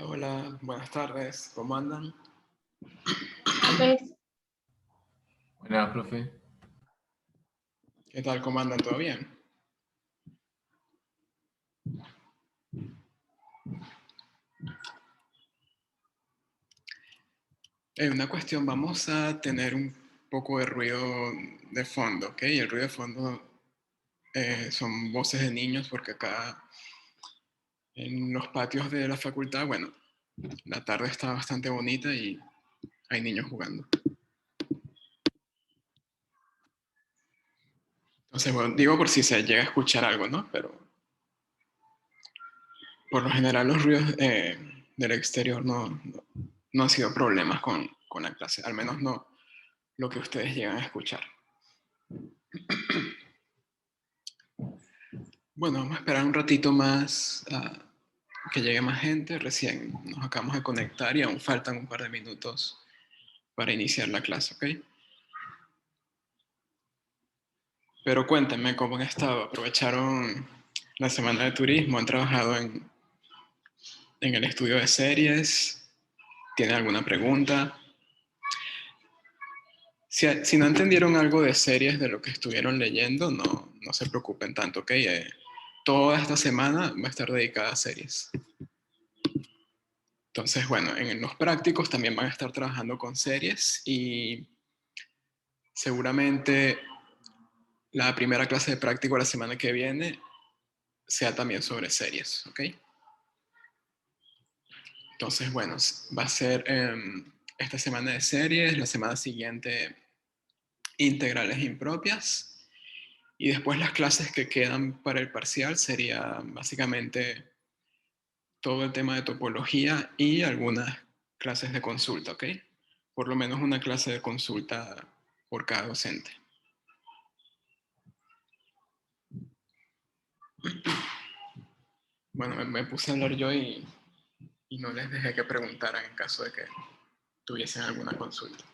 Hola, hola, buenas tardes, ¿cómo andan? Pues, Buenas, profe. ¿Qué tal, cómo andan? ¿Todo bien? Una cuestión, vamos a tener un poco de ruido de fondo, ¿ok? El ruido de fondo son voces de niños porque acá en los patios de la facultad, bueno, la tarde está bastante bonita y hay niños jugando. Entonces, bueno, digo por si se llega a escuchar algo, ¿no? Pero por lo general los ruidos del exterior no han sido problemas con la clase, al menos no lo que ustedes llegan a escuchar. Bueno, vamos a esperar un ratito más a que llegue más gente. Recién nos acabamos de conectar y aún faltan un par de minutos para iniciar la clase, ¿ok? Pero cuéntenme cómo han estado. ¿Aprovecharon la semana de turismo? ¿Han trabajado en el estudio de series? ¿Tienen alguna pregunta? Si no entendieron algo de series de lo que estuvieron leyendo, no se preocupen tanto, ¿ok? Toda esta semana va a estar dedicada a series. Entonces, bueno, en los prácticos también van a estar trabajando con series y seguramente la primera clase de práctico la semana que viene sea también sobre series, ¿ok? Entonces, bueno, va a ser esta semana de series, la semana siguiente integrales impropias y después las clases que quedan para el parcial sería básicamente todo el tema de topología y algunas clases de consulta, ¿ok? Por lo menos una clase de consulta por cada docente. Bueno, me puse a hablar yo y no les dejé que preguntaran en caso de que tuviesen alguna consulta.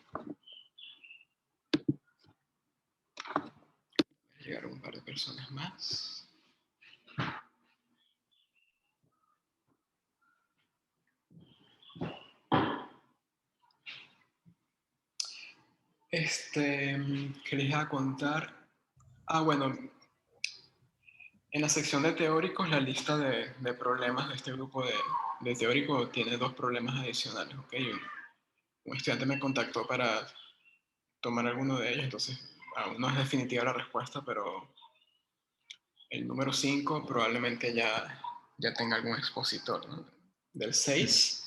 Llegaron un par de personas más. ¿Qué les iba a contar? Ah, bueno, en la sección de teóricos, la lista de problemas de este grupo de teórico tiene 2 problemas adicionales, ¿ok? Un estudiante me contactó para tomar alguno de ellos, entonces aún no es definitiva la respuesta, pero el número 5 probablemente ya tenga algún expositor, ¿no? Del 6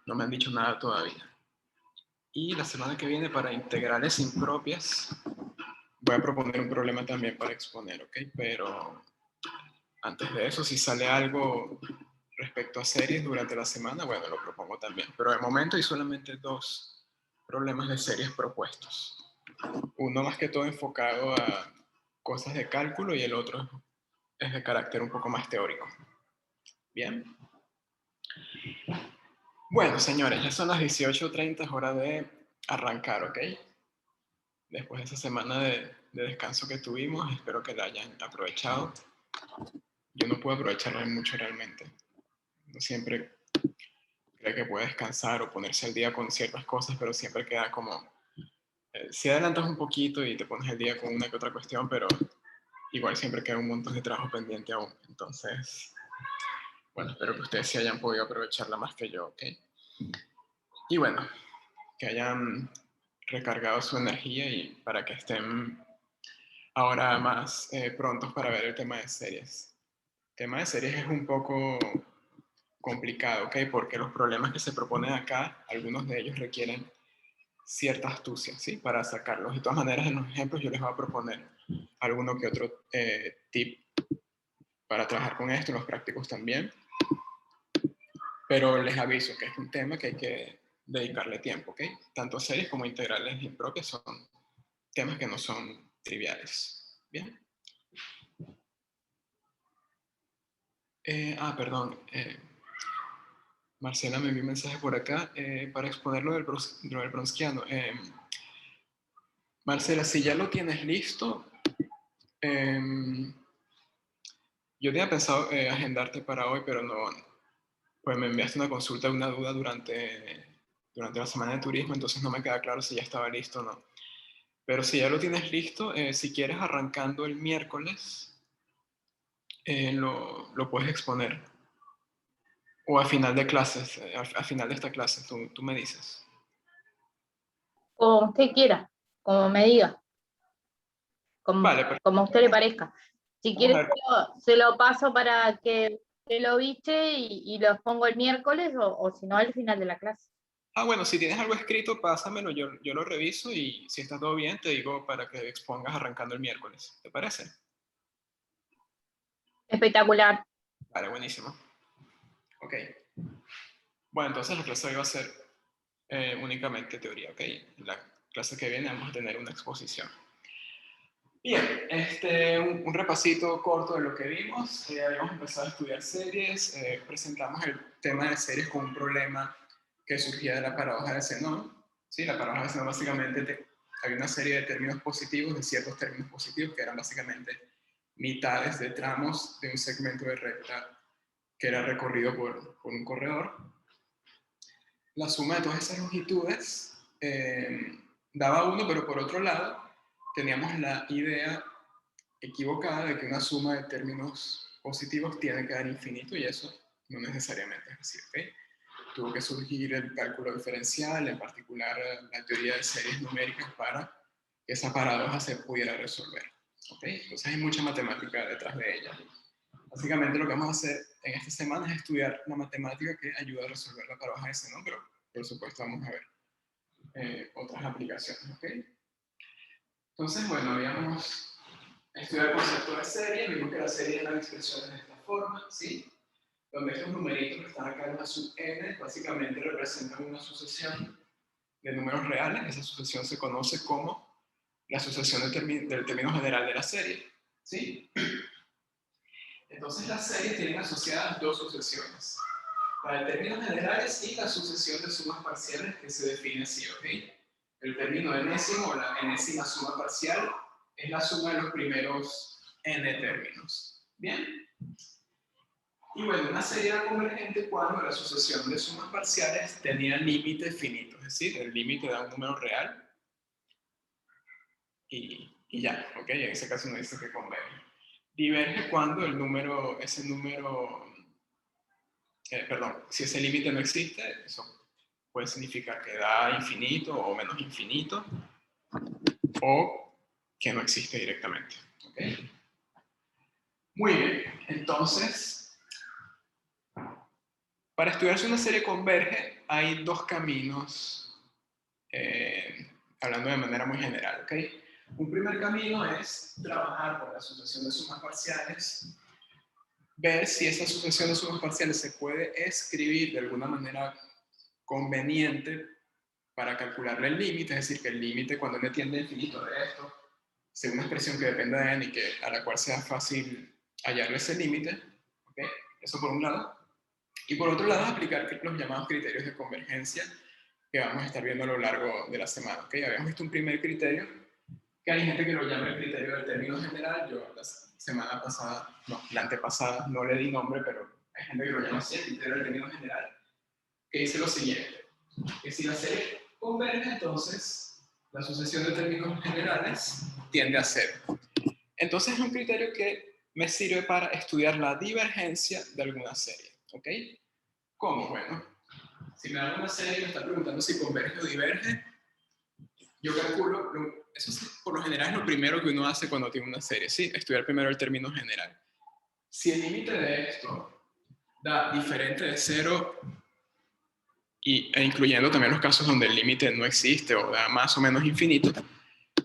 no me han dicho nada todavía. Y la semana que viene para integrales impropias voy a proponer un problema también para exponer, ¿ok? Pero antes de eso, si sale algo respecto a series durante la semana, bueno, lo propongo también. Pero de momento hay solamente 2 problemas de series propuestos. Uno más que todo enfocado a cosas de cálculo y el otro es de carácter un poco más teórico. Bien. Bueno, señores, ya son las 18:30, es hora de arrancar, ¿ok? Después de esa semana de descanso que tuvimos, espero que la hayan aprovechado. Yo no puedo aprovecharla mucho realmente. No siempre cree que puede descansar o ponerse al día con ciertas cosas, pero siempre queda como... si adelantas un poquito y te pones al día con una que otra cuestión, pero igual siempre queda un montón de trabajo pendiente aún. Entonces, bueno, espero que ustedes sí hayan podido aprovecharla más que yo, ¿ok? Y bueno, que hayan recargado su energía y para que estén ahora más prontos para ver el tema de series. El tema de series es un poco complicado, ¿ok? Porque los problemas que se proponen acá, algunos de ellos requieren cierta astucia, ¿sí? Para sacarlos. De todas maneras, en los ejemplos yo les voy a proponer alguno que otro tip para trabajar con esto, los prácticos también. Pero les aviso que es un tema que hay que dedicarle tiempo, ¿ok? Tanto series como integrales impropias son temas que no son triviales. Bien. Perdón. Marcela me envió un mensaje por acá para exponer lo del Bronsquiano. Marcela, si ya lo tienes listo, yo tenía pensado agendarte para hoy, pero pues me enviaste una consulta de una duda durante la semana de turismo, entonces no me queda claro si ya estaba listo o no. Pero si ya lo tienes listo, si quieres arrancando el miércoles, lo puedes exponer. O al final de clases, al final de esta clase, tú me dices. Como usted quiera, como me diga, Vale, pero como a usted le parezca. Si vamos quiere, a ver. se lo paso para que lo viste y los pongo el miércoles o si no al final de la clase. Bueno, si tienes algo escrito, pásamelo, yo lo reviso y si está todo bien, te digo para que expongas arrancando el miércoles. ¿Te parece? Espectacular. Vale, buenísimo. Ok. Bueno, entonces la clase hoy va a ser únicamente teoría, ¿ok? En la clase que viene vamos a tener una exposición. Bien, un repasito corto de lo que vimos. Habíamos empezado a estudiar series, presentamos el tema de series con un problema que surgía de la paradoja de Zenón. ¿Sí? La paradoja de Zenón básicamente había una serie de términos positivos, de ciertos términos positivos, que eran básicamente mitades de tramos de un segmento de recta que era recorrido por un corredor. La suma de todas esas longitudes daba 1, pero por otro lado teníamos la idea equivocada de que una suma de términos positivos tiene que dar infinito y eso no necesariamente es así, ¿ok? Tuvo que surgir el cálculo diferencial, en particular la teoría de series numéricas para que esa paradoja se pudiera resolver, ¿ok? Entonces hay mucha matemática detrás de ella. Básicamente lo que vamos a hacer en esta semana es estudiar una matemática que ayuda a resolver la paradoja de Zenón, pero por supuesto vamos a ver otras aplicaciones, ¿ok? Entonces, bueno, habíamos estudiado el concepto de serie, vimos que las series eran expresiones de esta forma, ¿sí? Donde estos numeritos que están acá en la sub n básicamente representan una sucesión de números reales. Esa sucesión se conoce como la sucesión del término general de la serie, ¿sí? Entonces las series tienen asociadas dos sucesiones, la de términos generales y la sucesión de sumas parciales que se define así, ¿ok? El término enésimo o la enésima suma parcial es la suma de los primeros n términos. ¿Bien? Y bueno, una serie era convergente cuando la sucesión de sumas parciales tenía límite finito, es decir, el límite da un número real y ya, ¿ok? En ese caso no dice que converge. Diverge cuando perdón, si ese límite no existe, eso puede significar que da infinito o menos infinito, o que no existe directamente, ¿ok? Muy bien, entonces, para estudiar si una serie converge, hay dos caminos, hablando de manera muy general, ¿ok? Un primer camino es trabajar con la sucesión de sumas parciales, ver si esa sucesión de sumas parciales se puede escribir de alguna manera conveniente para calcularle el límite, es decir, que el límite cuando n tiende a infinito de esto, sea una expresión que dependa de n y que, a la cual sea fácil hallarle ese límite, ¿ok? Eso por un lado. Y por otro lado, aplicar los llamados criterios de convergencia que vamos a estar viendo a lo largo de la semana, ¿ok? Habíamos visto un primer criterio, que hay gente que lo llama el criterio del término general. Yo la semana pasada, no, la antepasada, no le di nombre, pero hay gente que lo llama así, el criterio del término general, que dice lo siguiente, que si la serie converge, entonces la sucesión de términos generales tiende a cero. Entonces es un criterio que me sirve para estudiar la divergencia de alguna serie, ¿ok? ¿Cómo? Bueno, si me dan una serie y me está preguntando si converge o diverge, yo calculo, eso sí, por lo general es lo primero que uno hace cuando tiene una serie, ¿sí? Estudiar primero el término general. Si el límite de esto da diferente de cero, e incluyendo también los casos donde el límite no existe o da más o menos infinito,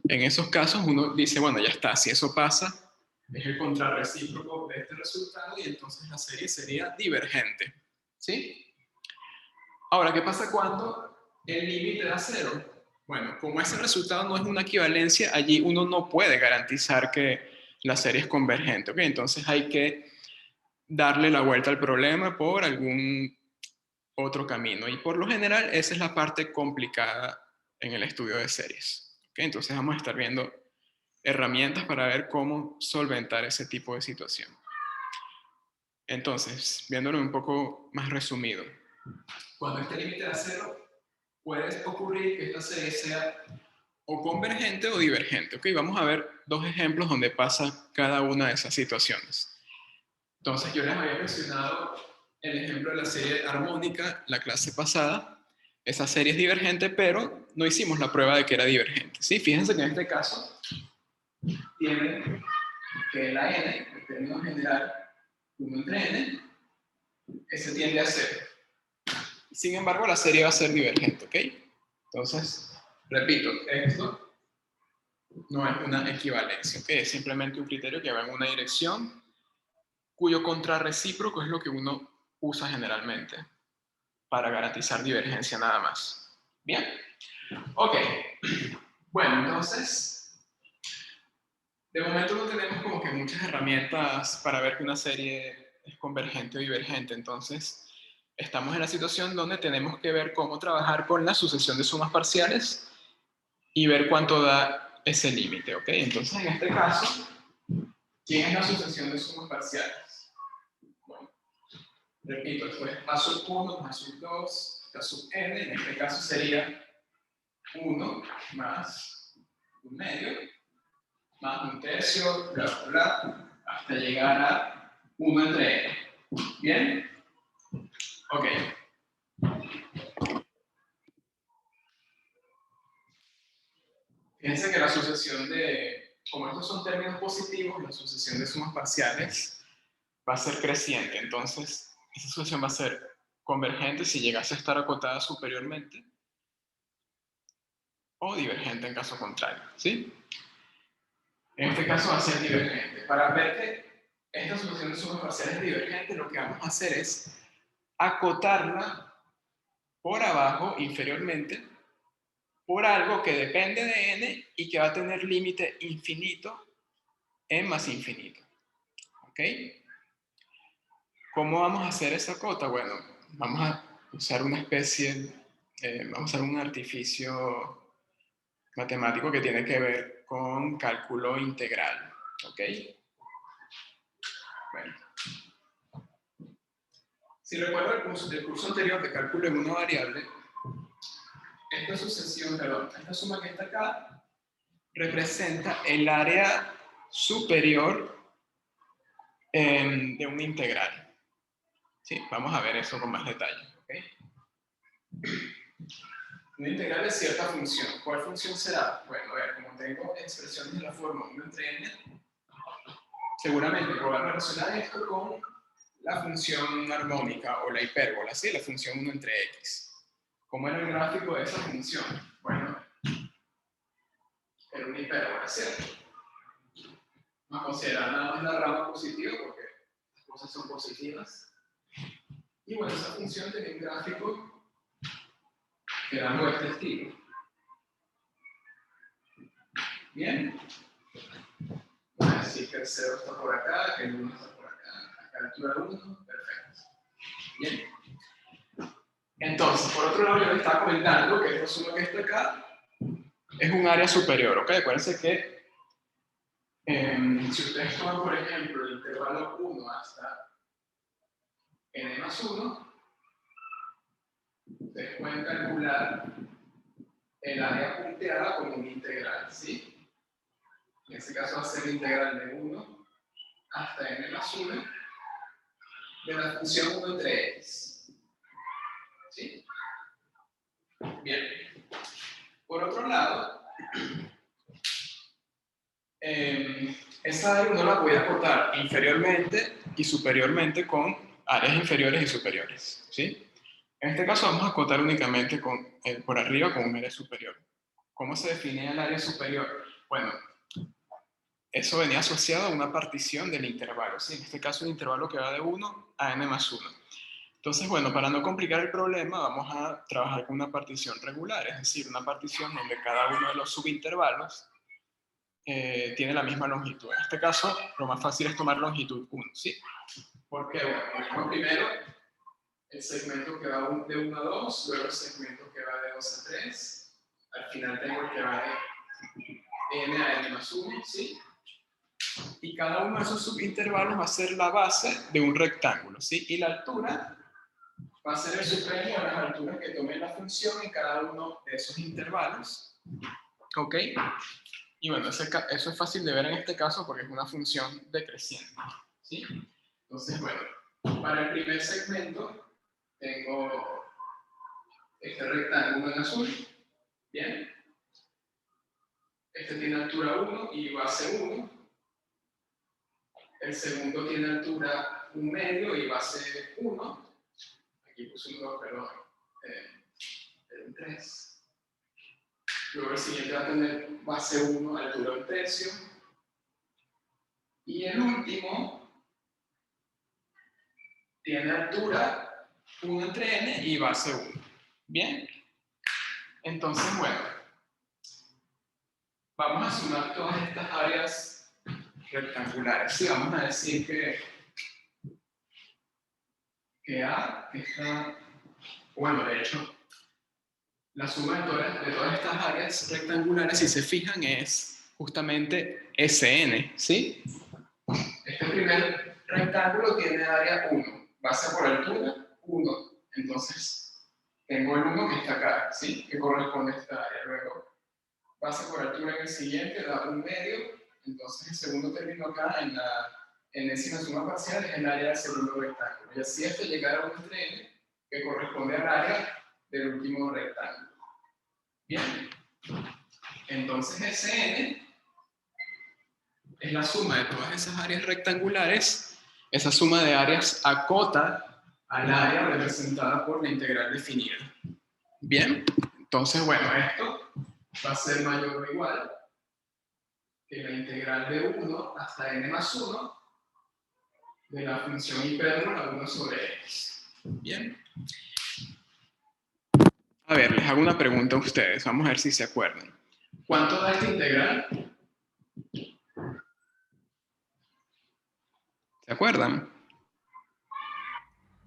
en esos casos uno dice, bueno, ya está, si eso pasa, es el contrarrecíproco de este resultado y entonces la serie sería divergente, ¿sí? Ahora, ¿qué pasa cuando el límite da cero? Bueno, como ese resultado no es una equivalencia, allí uno no puede garantizar que la serie es convergente, ¿ok? Entonces hay que darle la vuelta al problema por algún otro camino. Y por lo general, esa es la parte complicada en el estudio de series, ¿ok? Entonces vamos a estar viendo herramientas para ver cómo solventar ese tipo de situación. Entonces, viéndolo un poco más resumido, cuando este límite da 0, puede ocurrir que esta serie sea o convergente o divergente. ¿Ok? Vamos a ver dos ejemplos donde pasa cada una de esas situaciones. Entonces, yo les había mencionado el ejemplo de la serie armónica la clase pasada. Esa serie es divergente, pero no hicimos la prueba de que era divergente. ¿Sí? Fíjense que en este caso tiene que la n, en términos general, 1 entre n, ese tiende a 0. Sin embargo, la serie va a ser divergente, ¿ok? Entonces, repito, esto no es una equivalencia, ¿ok? Es simplemente un criterio que va en una dirección cuyo contrarrecíproco es lo que uno usa generalmente para garantizar divergencia nada más. ¿Bien? Ok. Bueno, entonces, de momento no tenemos como que muchas herramientas para ver que una serie es convergente o divergente, entonces estamos en la situación donde tenemos que ver cómo trabajar con la sucesión de sumas parciales y ver cuánto da ese límite, ¿ok? Entonces, en este caso, ¿quién es la sucesión de sumas parciales? Bueno, repito, esto es más sub 1 más sub 2 hasta sub n, en este caso sería 1 más 1/2 más 1/3, bla, bla, bla, hasta llegar a 1 entre n. ¿Bien? Ok. Fíjense que la sucesión de, como estos son términos positivos, la sucesión de sumas parciales va a ser creciente. Entonces, esa sucesión va a ser convergente si llegase a estar acotada superiormente o divergente en caso contrario. ¿Sí? En este caso va a ser divergente. Para ver que esta sucesión de sumas parciales es divergente, lo que vamos a hacer es acotarla por abajo, inferiormente, por algo que depende de n y que va a tener límite infinito en más infinito. ¿Ok? ¿Cómo vamos a hacer esa cota? Bueno, vamos a usar una especie, vamos a usar un artificio matemático que tiene que ver con cálculo integral. ¿Ok? Bueno. Si recuerdo el curso anterior de cálculo en una variable, esta sucesión, perdón, esta suma que está acá, representa el área superior de una integral. Sí, vamos a ver eso con más detalle. ¿Okay? Una integral de cierta función. ¿Cuál función será? Bueno, a ver, como tengo expresiones de la forma 1 entre n, seguramente voy a relacionar esto con la función armónica o la hipérbola, ¿sí? La función 1 entre x. ¿Cómo era el gráfico de esa función? Bueno, era una hipérbola, ¿cierto? Vamos a considerar nada más la rama positiva porque las cosas son positivas. Y bueno, esa función tenía un gráfico que era algo de este estilo. Bien. Vamos a decir que el 0 está por acá, que el 1 está por acá, acá altura 1, perfecto. Bien. Entonces, por otro lado, yo les estaba comentando que esta suma que está acá es un área superior, ¿ok? Acuérdense que si ustedes toman, por ejemplo, el intervalo 1 hasta n más 1, ustedes pueden calcular el área punteada como una integral, ¿sí? En este caso va a ser la integral de 1 hasta n más 1 de la función 1 entre x. ¿Sí? Bien. Por otro lado, esa área uno la puede acotar inferiormente y superiormente con áreas inferiores y superiores. ¿Sí? En este caso vamos a acotar únicamente por arriba con un área superior. ¿Cómo se define el área superior? Bueno, eso venía asociado a una partición del intervalo. ¿Sí? En este caso un intervalo que va de 1 a n más 1. Entonces, bueno, para no complicar el problema, vamos a trabajar con una partición regular, es decir, una partición donde cada uno de los subintervalos tiene la misma longitud. En este caso, lo más fácil es tomar longitud 1, ¿sí? Porque, bueno, ponemos primero el segmento que va de 1 a 2, luego el segmento que va de 2 a 3, al final tengo el que va de n a n más 1, ¿sí? Y cada uno de esos subintervalos va a ser la base de un rectángulo, ¿sí? Y la altura va a ser el supremo de las alturas que tome la función en cada uno de esos intervalos, ¿ok? Y bueno, eso es fácil de ver en este caso porque es una función decreciente, ¿sí? Entonces, bueno, para el primer segmento tengo este rectángulo en azul, ¿bien? Este tiene altura 1 y base 1. El segundo tiene altura 1 medio y base 1. Aquí puse un 2, perdón. Un 3. Luego el siguiente va a tener base 1, altura 1 tercio. Y el último tiene altura 1 entre n y base 1. ¿Bien? Entonces, bueno, vamos a sumar todas estas áreas rectangulares. Sí, vamos a decir que A está, bueno, de hecho, la suma de todas estas áreas rectangulares, si se fijan, es justamente Sn, ¿sí? Este primer rectángulo tiene área 1, base por altura 1, entonces tengo el 1 que está acá, ¿sí? Que corresponde a esta área. Luego, base por altura en el siguiente da 1 medio, entonces el segundo término acá en décima suma parcial es el área del segundo rectángulo. Y así hasta llegar a 1 entre n, que corresponde al área del último rectángulo. Bien, entonces Sn es la suma de todas esas áreas rectangulares. Esa suma de áreas acota al área representada por la integral definida. Bien, entonces, bueno, esto va a ser mayor o igual que la integral de 1 hasta n más 1 de la función hipérbola 1 sobre x. Bien. A ver, les hago una pregunta a ustedes. Vamos a ver si se acuerdan. ¿Cuánto da esta integral? ¿Se acuerdan?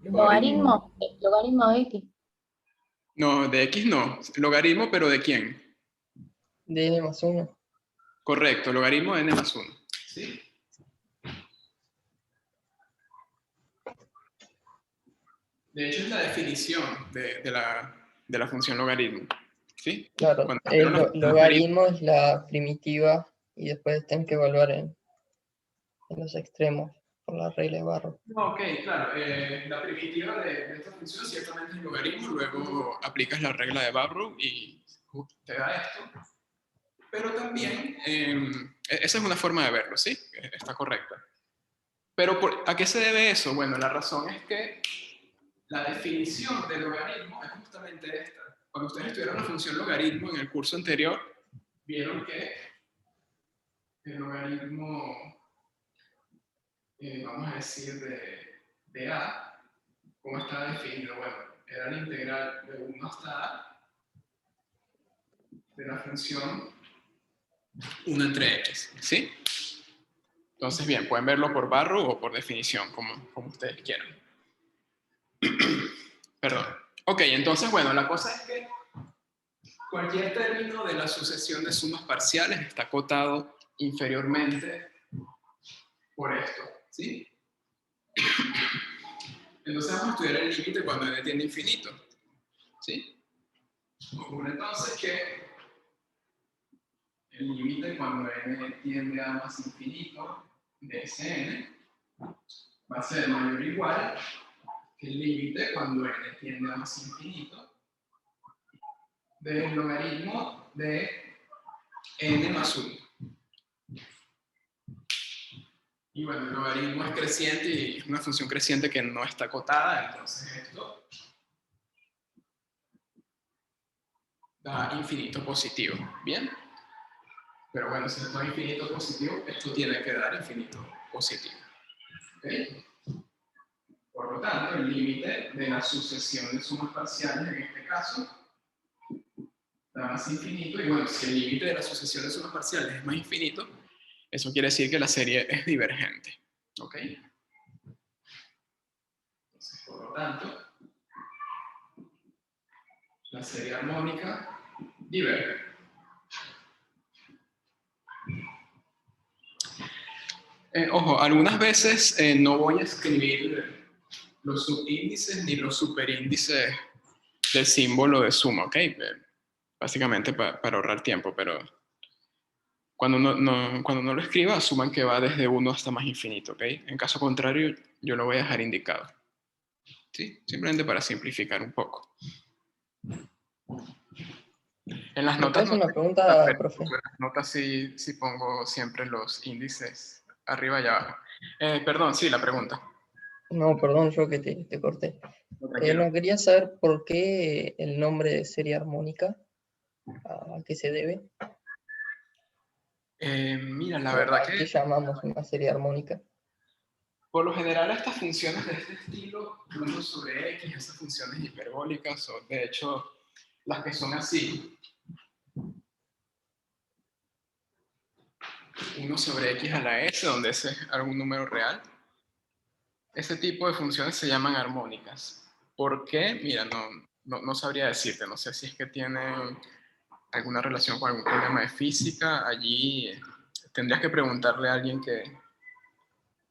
Logaritmo de x. No, de x no. Logaritmo, pero ¿de quién? De n más 1. Correcto, logaritmo de n más 1. ¿Sí? De hecho, es la definición de la función logaritmo. ¿Sí? Claro, Cuando el los logaritmo es la primitiva y después tienen que evaluar en los extremos por la regla de Barrow. Ok, claro. La primitiva de esta función ciertamente es el logaritmo, luego aplicas la regla de Barrow y te da esto. Pero también, esa es una forma de verlo, ¿sí? Está correcta. Pero ¿a qué se debe eso? Bueno, la razón es que la definición del logaritmo es justamente esta. Cuando ustedes estudiaron la función logaritmo en el curso anterior, vieron que el logaritmo, vamos a decir, de A, ¿cómo está definido? Bueno, era la integral de 1 hasta A de la función 1 entre x, ¿sí? Entonces, bien, pueden verlo por Barrow o por definición, como ustedes quieran. Perdón. Ok, entonces, bueno, la cosa es que cualquier término de la sucesión de sumas parciales está acotado inferiormente por esto, ¿sí? Entonces vamos a estudiar el límite cuando n tiende a infinito, ¿sí? Ocurre entonces que el límite cuando n tiende a más infinito de Sn va a ser mayor o igual que el límite cuando n tiende a más infinito del logaritmo de n más 1. Y bueno, el logaritmo es creciente y es una función creciente que no está acotada, entonces esto da infinito positivo, ¿bien? Pero bueno, si esto da infinito positivo, esto tiene que dar infinito positivo. ¿Okay? Por lo tanto, el límite de la sucesión de sumas parciales en este caso da más infinito, y bueno, si el límite de la sucesión de sumas parciales es más infinito, eso quiere decir que la serie es divergente. ¿Ok? Entonces, por lo tanto, la serie armónica diverge. Ojo, algunas veces no voy a escribir los subíndices ni los superíndices del símbolo de suma, ¿ok? Básicamente para ahorrar tiempo, pero cuando no lo escriba, asuman que va desde 1 hasta más infinito, ¿ok? En caso contrario, yo lo voy a dejar indicado. ¿Sí? Simplemente para simplificar un poco. En las ¿Me notas puedes hacer no una pregunta, profe? en las notas sí pongo siempre los índices arriba y abajo. Perdón, sí, la pregunta. No, perdón, yo que te corté. No, tranquilo. No, quería saber por qué el nombre de serie armónica, a qué se debe, Mira, la o verdad a qué que llamamos una serie armónica. por lo general estas funciones de este estilo, 1 sobre x, esas funciones hiperbólicas, son de hecho las que son así. 1 sobre x a la s, donde ese es algún número real. Ese tipo de funciones se llaman armónicas. ¿Por qué? Mira, no sabría decirte. No sé si es que tienen alguna relación con algún problema de física. Allí tendrías que preguntarle a alguien que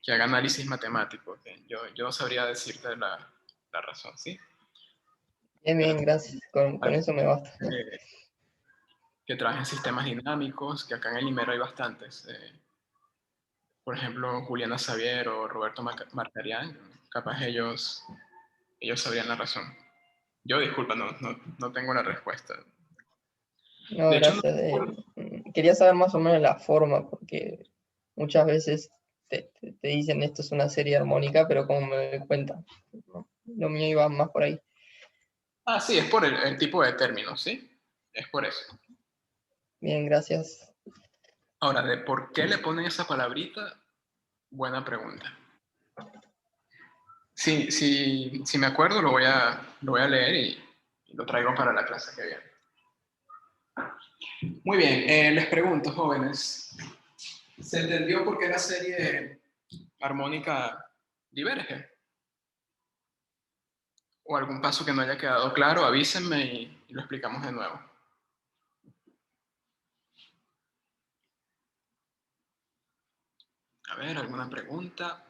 haga análisis matemático. ¿Okay? Yo no sabría decirte la razón, ¿sí? Bien, gracias. Con eso me basta. Que trabajen sistemas dinámicos, que acá en el IMER hay bastantes. Por ejemplo, Juliana Xavier o Roberto Marcarián, capaz ellos sabrían la razón. Yo, disculpa, no tengo la respuesta. No, De hecho, gracias. Quería saber más o menos la forma, porque muchas veces te dicen esto es una serie armónica, pero como me doy cuenta, no, lo mío iba más por ahí. sí, es por el tipo de términos, ¿sí? Es por eso. Bien, gracias. Ahora, de por qué le ponen esa palabrita, buena pregunta. Si me acuerdo, lo voy a leer y lo traigo para la clase que viene. Muy bien, les pregunto, jóvenes, ¿se entendió por qué la serie armónica diverge? ¿O algún paso que no haya quedado claro? Avísenme y lo explicamos de nuevo. A ver, ¿alguna pregunta?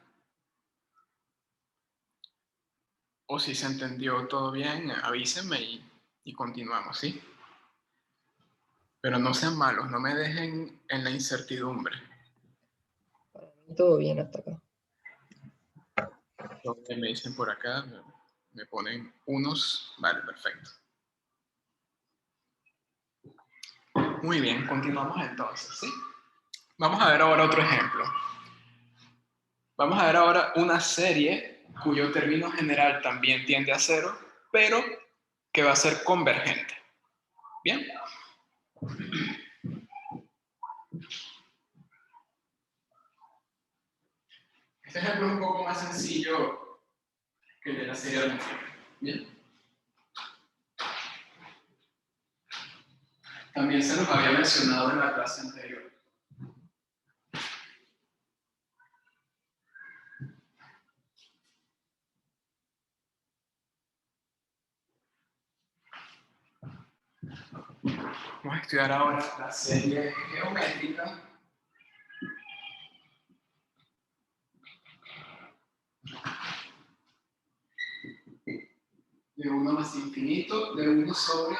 O si se entendió todo bien, avísenme y continuamos, ¿sí? Pero no sean malos, no me dejen en la incertidumbre. Para mí todo bien hasta acá. Lo que me dicen por acá, me ponen unos. Vale, perfecto. Muy bien, continuamos entonces, ¿sí? Vamos a ver ahora otro ejemplo. Vamos a ver ahora una serie cuyo término general también tiende a 0, pero que va a ser convergente. ¿Bien? Este ejemplo es un poco más sencillo que el de la serie armónica. ¿Bien? También se nos había mencionado en la clase anterior. Vamos a estudiar ahora la serie geométrica de 1 más infinito, de 1 sobre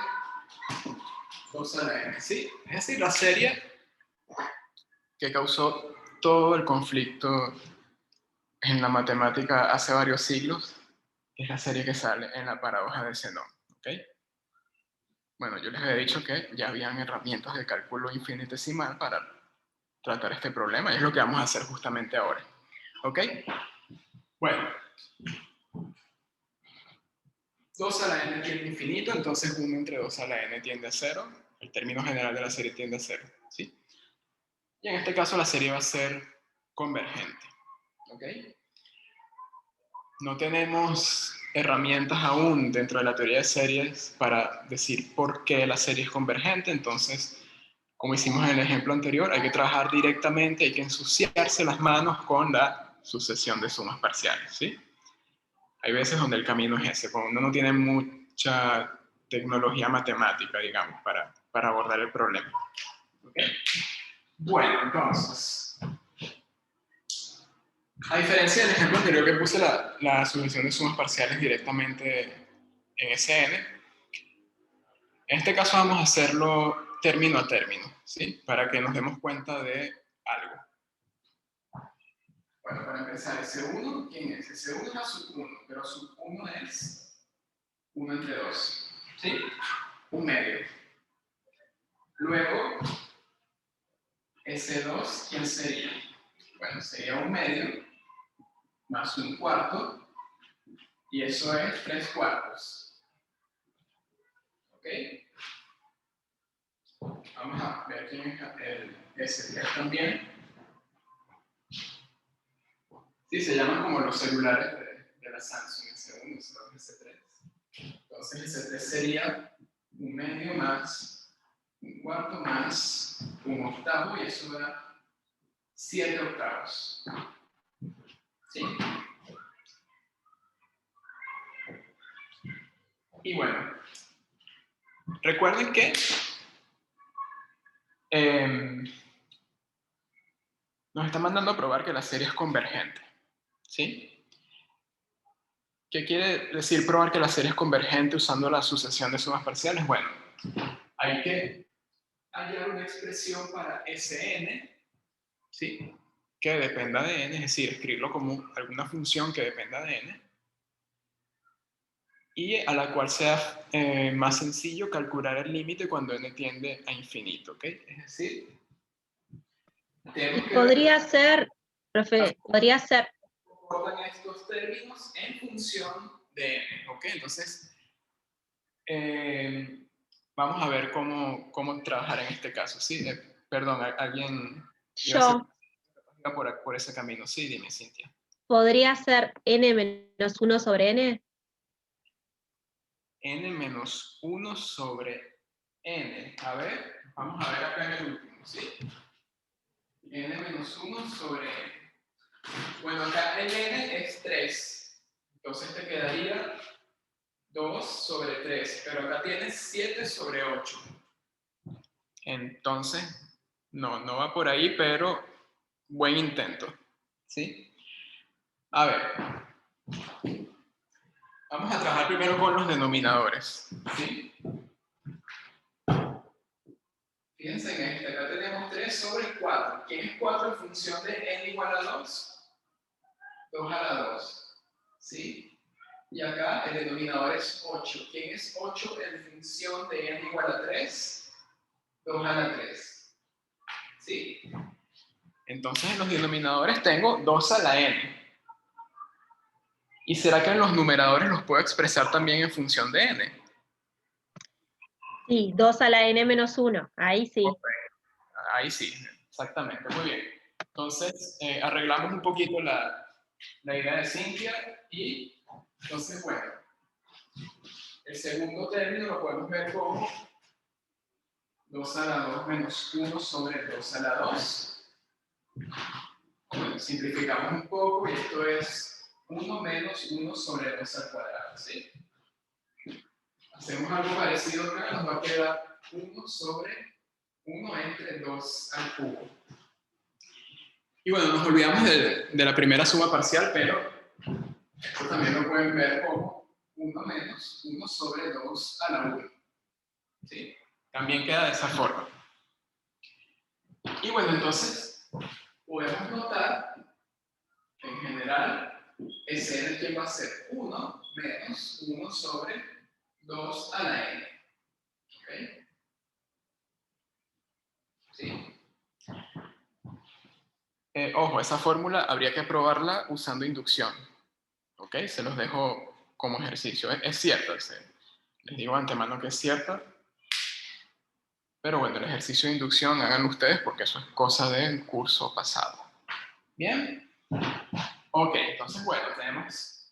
2 a la n, ¿sí? Es decir, la serie que causó todo el conflicto en la matemática hace varios siglos, es la serie que sale en la paradoja de Zenón, ¿ok? Bueno, yo les he dicho que ya habían herramientas de cálculo infinitesimal para tratar este problema, y es lo que vamos a hacer justamente ahora, ¿ok? Bueno, 2 a la n tiende a infinito, entonces 1 entre 2 a la n tiende a 0, el término general de la serie tiende a 0, ¿sí? Y en este caso la serie va a ser convergente, ¿ok? No tenemos herramientas aún dentro de la teoría de series para decir por qué la serie es convergente, entonces, como hicimos en el ejemplo anterior, hay que trabajar directamente, hay que ensuciarse las manos con la sucesión de sumas parciales, ¿sí? Hay veces donde el camino es ese, cuando uno no tiene mucha tecnología matemática, digamos, para abordar el problema. ¿Okay? Bueno, entonces, A diferencia del ejemplo anterior que puse la solución de sumas parciales directamente en Sn, en este caso vamos a hacerlo término a término, ¿sí? Para que nos demos cuenta de algo. Bueno, para empezar, S1, ¿quién es? S1 es la sub 1, pero sub 1 es 1 entre 2, ¿sí? Un medio. Luego, S2, ¿quién sería? Bueno, sería un medio más un cuarto, y eso es 3 cuartos. ¿Ok? Vamos a ver quién es el S3 también. Sí, se llaman como los celulares de la Samsung, S1, S2, S3. Entonces, S3 sería un medio más un cuarto más un octavo, y eso da 7 octavos. ¿Sí? Y bueno, recuerden que nos está mandando a probar que la serie es convergente. ¿Sí? ¿Qué quiere decir probar que la serie es convergente usando la sucesión de sumas parciales? Bueno, hay que hallar una expresión para Sn, ¿sí? Que dependa de n, es decir, escribirlo como alguna función que dependa de n, y a la cual sea más sencillo calcular el límite cuando n tiende a infinito, ¿ok? Es decir, tenemos que Podría ser, profe, podría ser. comportan estos términos en función de n, ¿ok? Entonces, vamos a ver cómo trabajar en este caso, ¿sí? Perdón, alguien Yo por ese camino. Sí, dime, Cintia. podría ser n menos 1 sobre n. N menos 1 sobre n. A ver, vamos a ver acá en el último, ¿sí? N menos 1 sobre n. Bueno, acá el n es 3. Entonces te quedaría 2 sobre 3. Pero acá tienes 7 sobre 8. Entonces, no va por ahí, pero buen intento. ¿Sí? A ver. Vamos a trabajar primero con los denominadores. ¿Sí? Fíjense en este, acá tenemos 3 sobre 4. ¿Quién es 4 en función de n igual a 2? 2 a la 2. ¿Sí? Y acá el denominador es 8. ¿Quién es 8 en función de n igual a 3? 2 a la 3. ¿Sí? Entonces en los denominadores tengo 2 a la n. ¿Y será que en los numeradores los puedo expresar también en función de n? Sí, 2 a la n menos 1. Ahí sí. Ahí sí, exactamente, muy bien. Entonces, arreglamos un poquito la idea de Cintia y, entonces, bueno, el segundo término lo podemos ver como 2 a la 2 menos 1 sobre 2 a la 2. Bueno, simplificamos un poco y esto es 1 menos 1 sobre 2 al cuadrado, ¿sí? Hacemos algo parecido acá, nos va a quedar 1 sobre 1 entre 2 al cubo. Y bueno, nos olvidamos de la primera suma parcial, pero esto también lo pueden ver como 1 menos 1 sobre 2 a la 1. ¿Sí? También queda de esa forma. Y bueno, entonces, podemos notar que en general, Sn que va a ser 1 menos 1 sobre 2 a la n. ¿Ok? ¿Sí? Ojo, esa fórmula habría que probarla usando inducción. ¿Ok? Se los dejo como ejercicio. Es cierto, les digo de antemano que es cierta. Pero bueno, el ejercicio de inducción háganlo ustedes porque eso es cosa del curso pasado. ¿Bien? Ok, entonces bueno, tenemos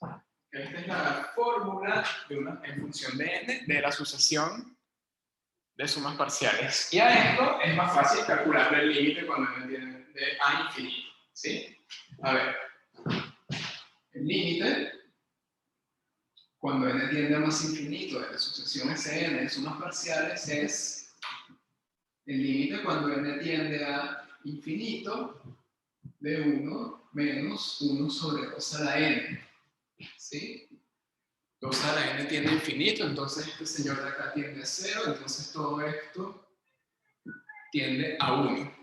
que esta es la fórmula en función de n de la sucesión de sumas parciales. Y a esto es más fácil calcular el límite cuando n tiende de a infinito. ¿Sí? A ver, el límite cuando n tiende a más infinito de la sucesión Sn de sumas parciales es el límite cuando n tiende a infinito de 1 menos 1 sobre 2 a la n. ¿Sí? 2 a la n tiende a infinito, entonces este señor de acá tiende a 0, entonces todo esto tiende a 1.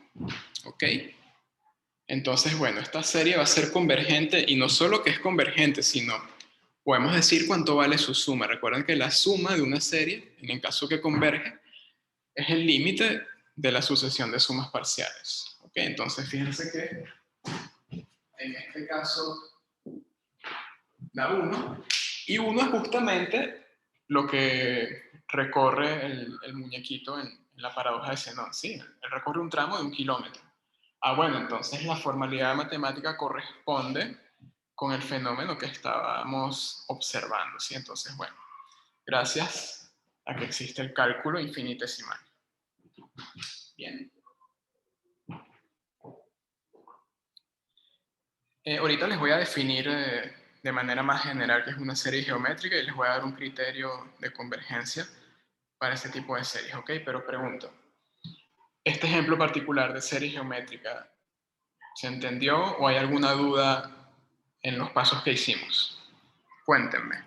¿Ok? Entonces, bueno, esta serie va a ser convergente, y no solo que es convergente, sino podemos decir cuánto vale su suma. Recuerden que la suma de una serie, en el caso que converge, es el límite de la sucesión de sumas parciales. ¿Ok? Entonces, fíjense que en este caso da 1, y 1 es justamente lo que recorre el muñequito en la paradoja de Zenón. ¿Sí? Él recorre un tramo de 1 kilómetro. Bueno, entonces la formalidad matemática corresponde con el fenómeno que estábamos observando, ¿sí? Entonces, bueno, gracias a que existe el cálculo infinitesimal. Bien. Ahorita les voy a definir de manera más general qué es una serie geométrica, y les voy a dar un criterio de convergencia para ese tipo de series, ¿ok? Pero pregunto, ¿este ejemplo particular de serie geométrica se entendió o hay alguna duda en los pasos que hicimos? Cuéntenme.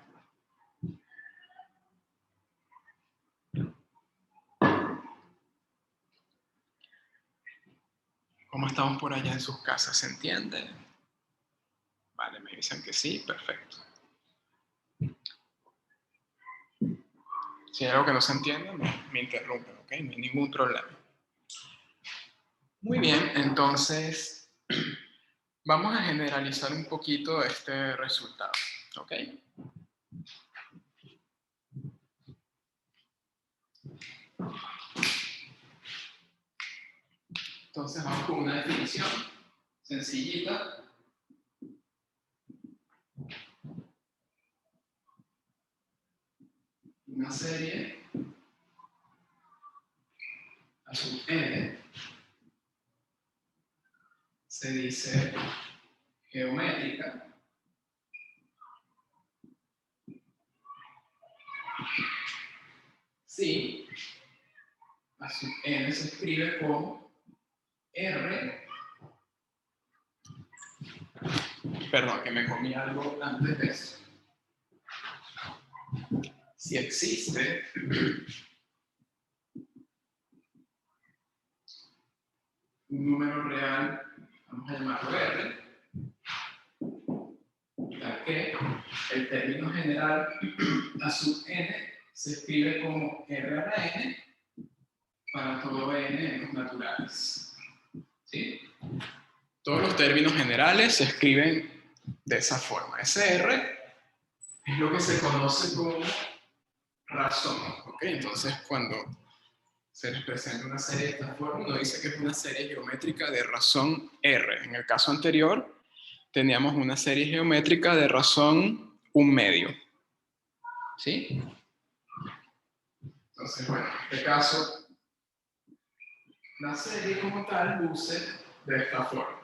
¿Cómo estamos por allá en sus casas? ¿Se entiende? Vale, me dicen que sí, perfecto. Si hay algo que no se entiende, me interrumpen, ¿ok? No hay ningún problema. Muy bien, entonces vamos a generalizar un poquito este resultado, ¿ok? Entonces vamos con una definición sencillita. Una serie a sub n se dice geométrica si a sub n se escribe como R. Perdón, que me comí algo antes de eso. Si existe un número real, vamos a llamarlo R, ya que el término general a sub n se escribe como R a la n para todo n en los naturales. ¿Sí? Todos los términos generales se escriben de esa forma. Ese R es lo que se conoce como razón. ¿Ok? Entonces, cuando se les presenta una serie de esta forma, uno dice que es una serie geométrica de razón R. En el caso anterior, teníamos una serie geométrica de razón 1/2. ¿Sí? Entonces, bueno, en este caso, la serie como tal luce de esta forma.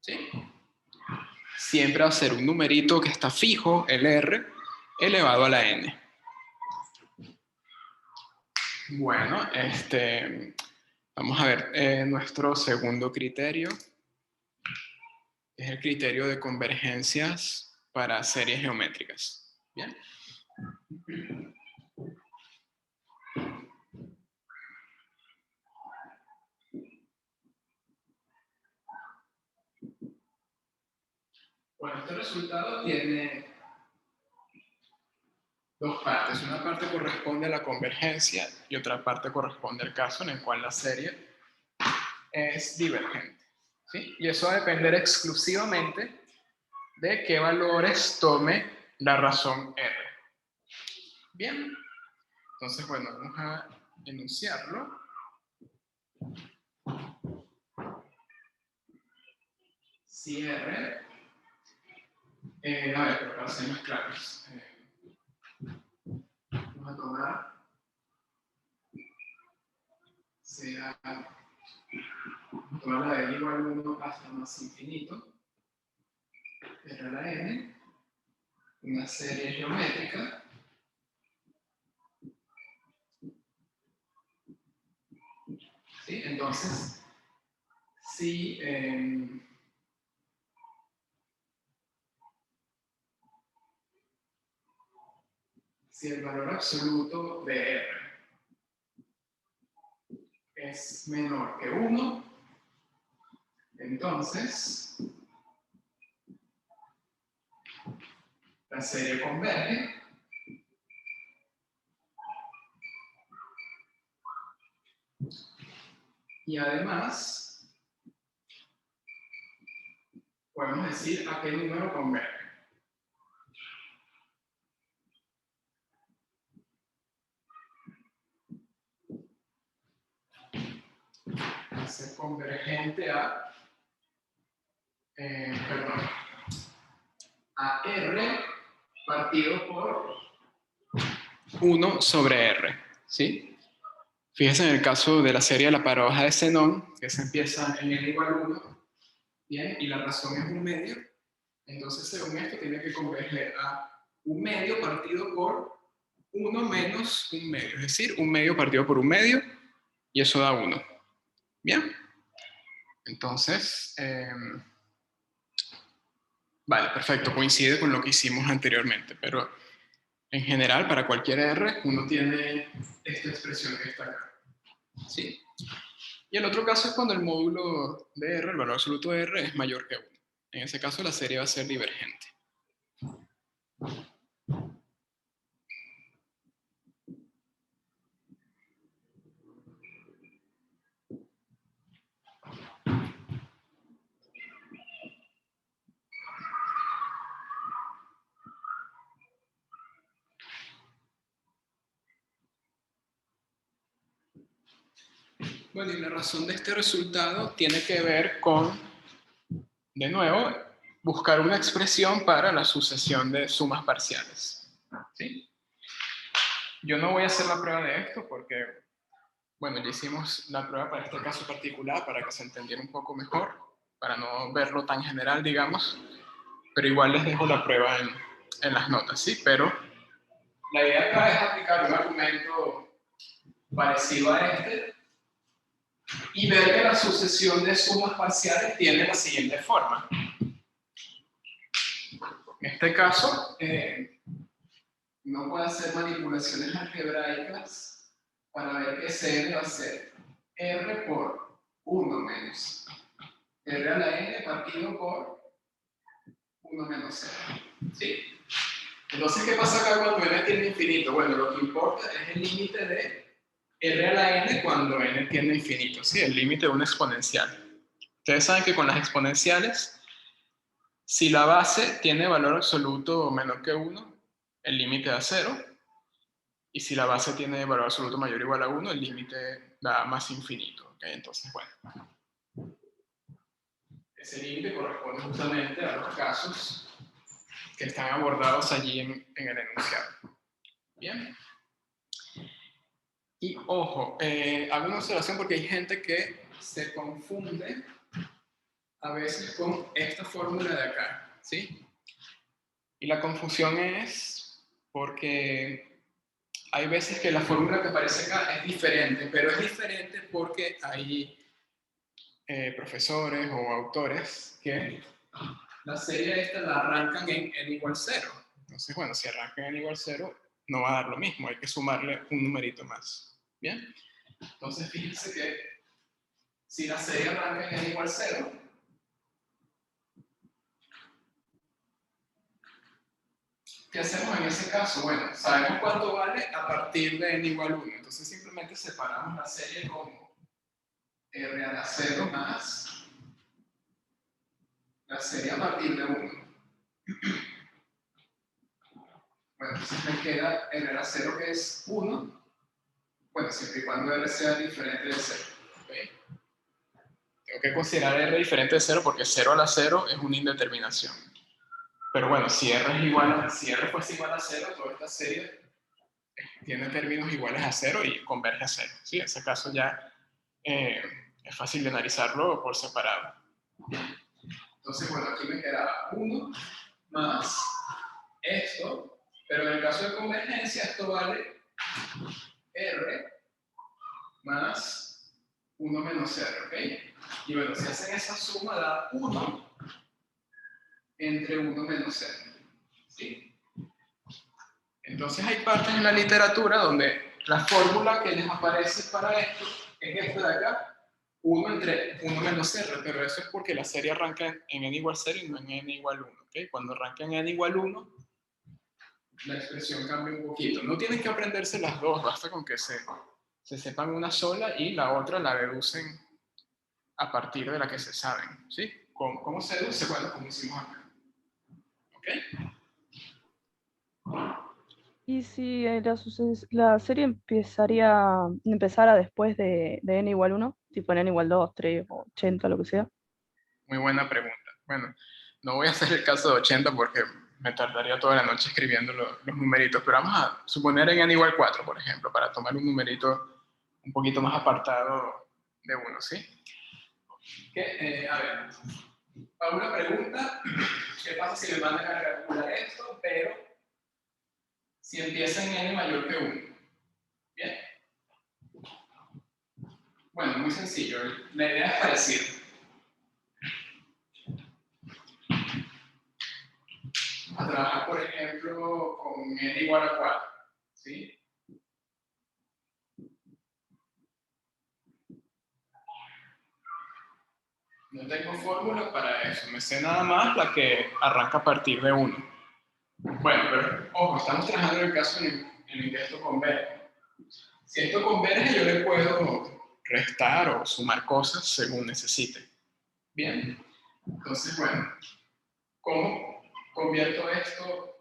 ¿Sí? Siempre va a ser un numerito que está fijo, el R, elevado a la n. Bueno, vamos a ver nuestro segundo criterio. Es el criterio de convergencias para series geométricas. Bien. Bueno, este resultado tiene dos partes. Una parte corresponde a la convergencia y otra parte corresponde al caso en el cual la serie es divergente. ¿Sí? Y eso va a depender exclusivamente de qué valores tome la razón R. Bien. Entonces, bueno, vamos a enunciarlo. Si R, a ver, pero para ser más claros, vamos a tomar sea tomar la de igual 1 hasta más infinito, R a la n, una serie geométrica ¿Sí? Entonces, si, si el valor absoluto de R es menor que 1, entonces la serie converge y además podemos decir a qué número converge. Va a ser convergente a, a R partido por 1 sobre R, ¿sí? Fíjense en el caso de la serie de la paradoja de Zenón, que se empieza en N igual 1, ¿bien? Y la razón es 1 medio, entonces según esto tiene que converger a 1 medio partido por 1 menos 1 medio, es decir, 1 medio partido por 1 medio, y eso da 1, ¿bien? Entonces, vale, perfecto, coincide con lo que hicimos anteriormente, pero en general, para cualquier R, uno tiene esta expresión que está acá, ¿sí? Y el otro caso es cuando el módulo de R, el valor absoluto de R, es mayor que 1. En ese caso, la serie va a ser divergente. Bueno, y la razón de este resultado tiene que ver con, de nuevo, buscar una expresión para la sucesión de sumas parciales, ¿sí? Yo no voy a hacer la prueba de esto porque, bueno, ya hicimos la prueba para este caso particular para que se entendiera un poco mejor, para no verlo tan general, digamos, pero igual les dejo la prueba en las notas, ¿sí? Pero la idea acá es aplicar un argumento parecido a este y ver que la sucesión de sumas parciales tiene la siguiente forma. En este caso, uno puede hacer manipulaciones algebraicas para ver que Cn va a ser R por 1 menos R a la n partido por 1 menos R. ¿Sí? Entonces, ¿qué pasa acá cuando n tiene infinito? Bueno, lo que importa es el límite de R a la n cuando n tiene infinito, ¿sí? El límite de una exponencial. Ustedes saben que con las exponenciales, si la base tiene valor absoluto menor que 1, el límite da 0. Y si la base tiene valor absoluto mayor o igual a 1, el límite da más infinito. ¿Okay? Entonces, bueno. Ese límite corresponde justamente a los casos que están abordados allí en el enunciado. Bien. Y ojo, hago una observación porque hay gente que se confunde a veces con esta fórmula de acá, ¿sí? Y la confusión es porque hay veces que la fórmula que aparece acá es diferente, pero es diferente porque hay profesores o autores que la serie esta la arrancan en n igual 0. Entonces, bueno, si arrancan en n igual 0, no va a dar lo mismo, hay que sumarle un numerito más. ¿Bien? Entonces, fíjense que si la serie arranca en n igual 0, ¿qué hacemos en ese caso? Bueno, sabemos cuánto vale a partir de n igual 1. Entonces, simplemente separamos la serie como r a la 0 más la serie a partir de 1. Bueno, entonces me queda r a la 0 que es 1. Bueno, siempre y cuando r sea diferente de 0. ¿Okay? Tengo que considerar r diferente de 0 porque 0 a la 0 es una indeterminación. Pero bueno, si r fuese igual a 0, toda esta serie tiene términos iguales a 0 y converge a 0. ¿Sí? En ese caso ya es fácil de analizarlo por separado. Entonces, bueno, aquí me queda 1 más esto, pero en el caso de convergencia esto vale r más 1 menos R, ¿ok? Y bueno, si hacen esa suma da 1 entre 1 menos R, ¿sí? Entonces hay partes en la literatura donde la fórmula que les aparece para esto es esta de acá, 1 entre 1 menos R, pero eso es porque la serie arranca en n igual 0 y no en n igual 1, ¿ok? Cuando arranca en n igual 1, la expresión cambia un poquito. No tienen que aprenderse las dos, basta con que se sepan una sola y la otra la deducen a partir de la que se saben, ¿sí? ¿Cómo se deduce? Bueno, como hicimos acá. ¿Ok? Y si la serie empezara después de n igual 1, tipo en n igual 2, 3 o 80, lo que sea. Muy buena pregunta. Bueno, no voy a hacer el caso de 80 porque me tardaría toda la noche escribiendo los numeritos, pero vamos a suponer en n igual 4, por ejemplo, para tomar un numerito un poquito más apartado de 1, ¿sí? A ver, Paula pregunta, ¿qué pasa si me mandan a calcular esto, pero si empieza en n mayor que 1? Bien. Bueno, muy sencillo. La idea es parecida. A trabajar, por ejemplo, con n igual a 4, ¿sí? No tengo fórmula para eso, me sé nada más la que arranca a partir de 1. Bueno, pero ojo, estamos trabajando en el caso en el que esto converge. Si esto converge, yo le puedo restar o sumar cosas según necesite. Bien, entonces, bueno, ¿cómo convierto esto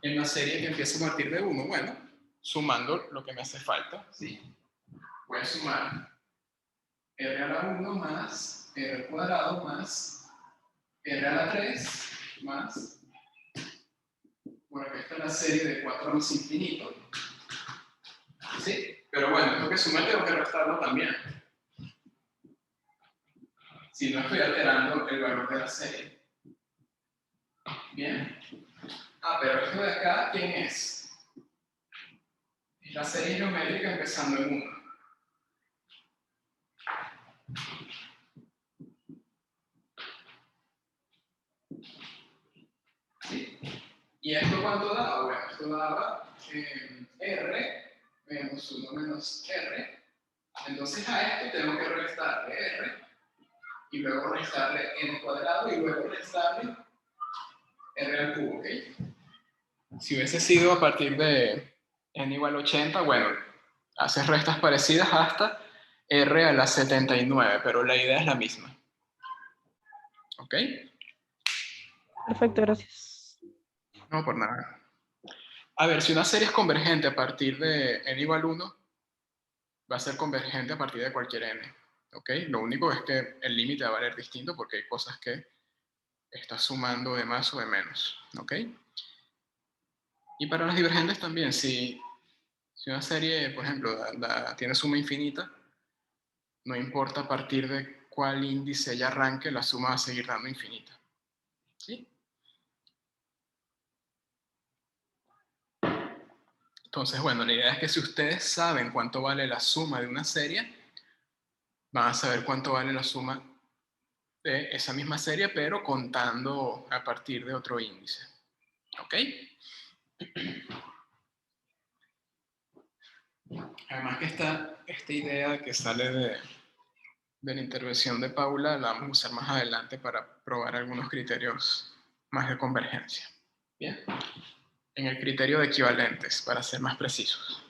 en una serie que empieza a partir de 1? Bueno, sumando lo que me hace falta, ¿sí? Voy a sumar r a la 1 más r al cuadrado más r a la 3 más, bueno, acá está la serie de 4 más infinito, ¿sí? Pero bueno, tengo que sumar, tengo que restarlo también. Si no estoy alterando el valor de la serie. Bien. Ah, pero esto de acá, ¿quién es? Es la serie geométrica empezando en 1. ¿Sí? ¿Y esto cuánto daba? Bueno, esto daba R menos 1 menos R. Entonces a esto tengo que restarle R y luego restarle n cuadrado y luego restarle R al cubo, ¿ok? Si hubiese sido a partir de n igual a 80, bueno, haces restas parecidas hasta R a la 79, pero la idea es la misma. ¿Ok? Perfecto, gracias. No, por nada. A ver, si una serie es convergente a partir de n igual a 1, va a ser convergente a partir de cualquier n. ¿Ok? Lo único es que el límite va a valer distinto porque hay cosas que estás sumando de más o de menos. ¿Ok? Y para las divergentes también, si una serie, por ejemplo, tiene suma infinita, no importa a partir de cuál índice ella arranque, la suma va a seguir dando infinita. ¿Sí? Entonces, bueno, la idea es que si ustedes saben cuánto vale la suma de una serie, van a saber cuánto vale la suma de esa misma serie, pero contando a partir de otro índice. ¿Ok? Además que esta idea que sale de la intervención de Paula, la vamos a usar más adelante para probar algunos criterios más de convergencia. Bien. En el criterio de equivalentes, para ser más precisos.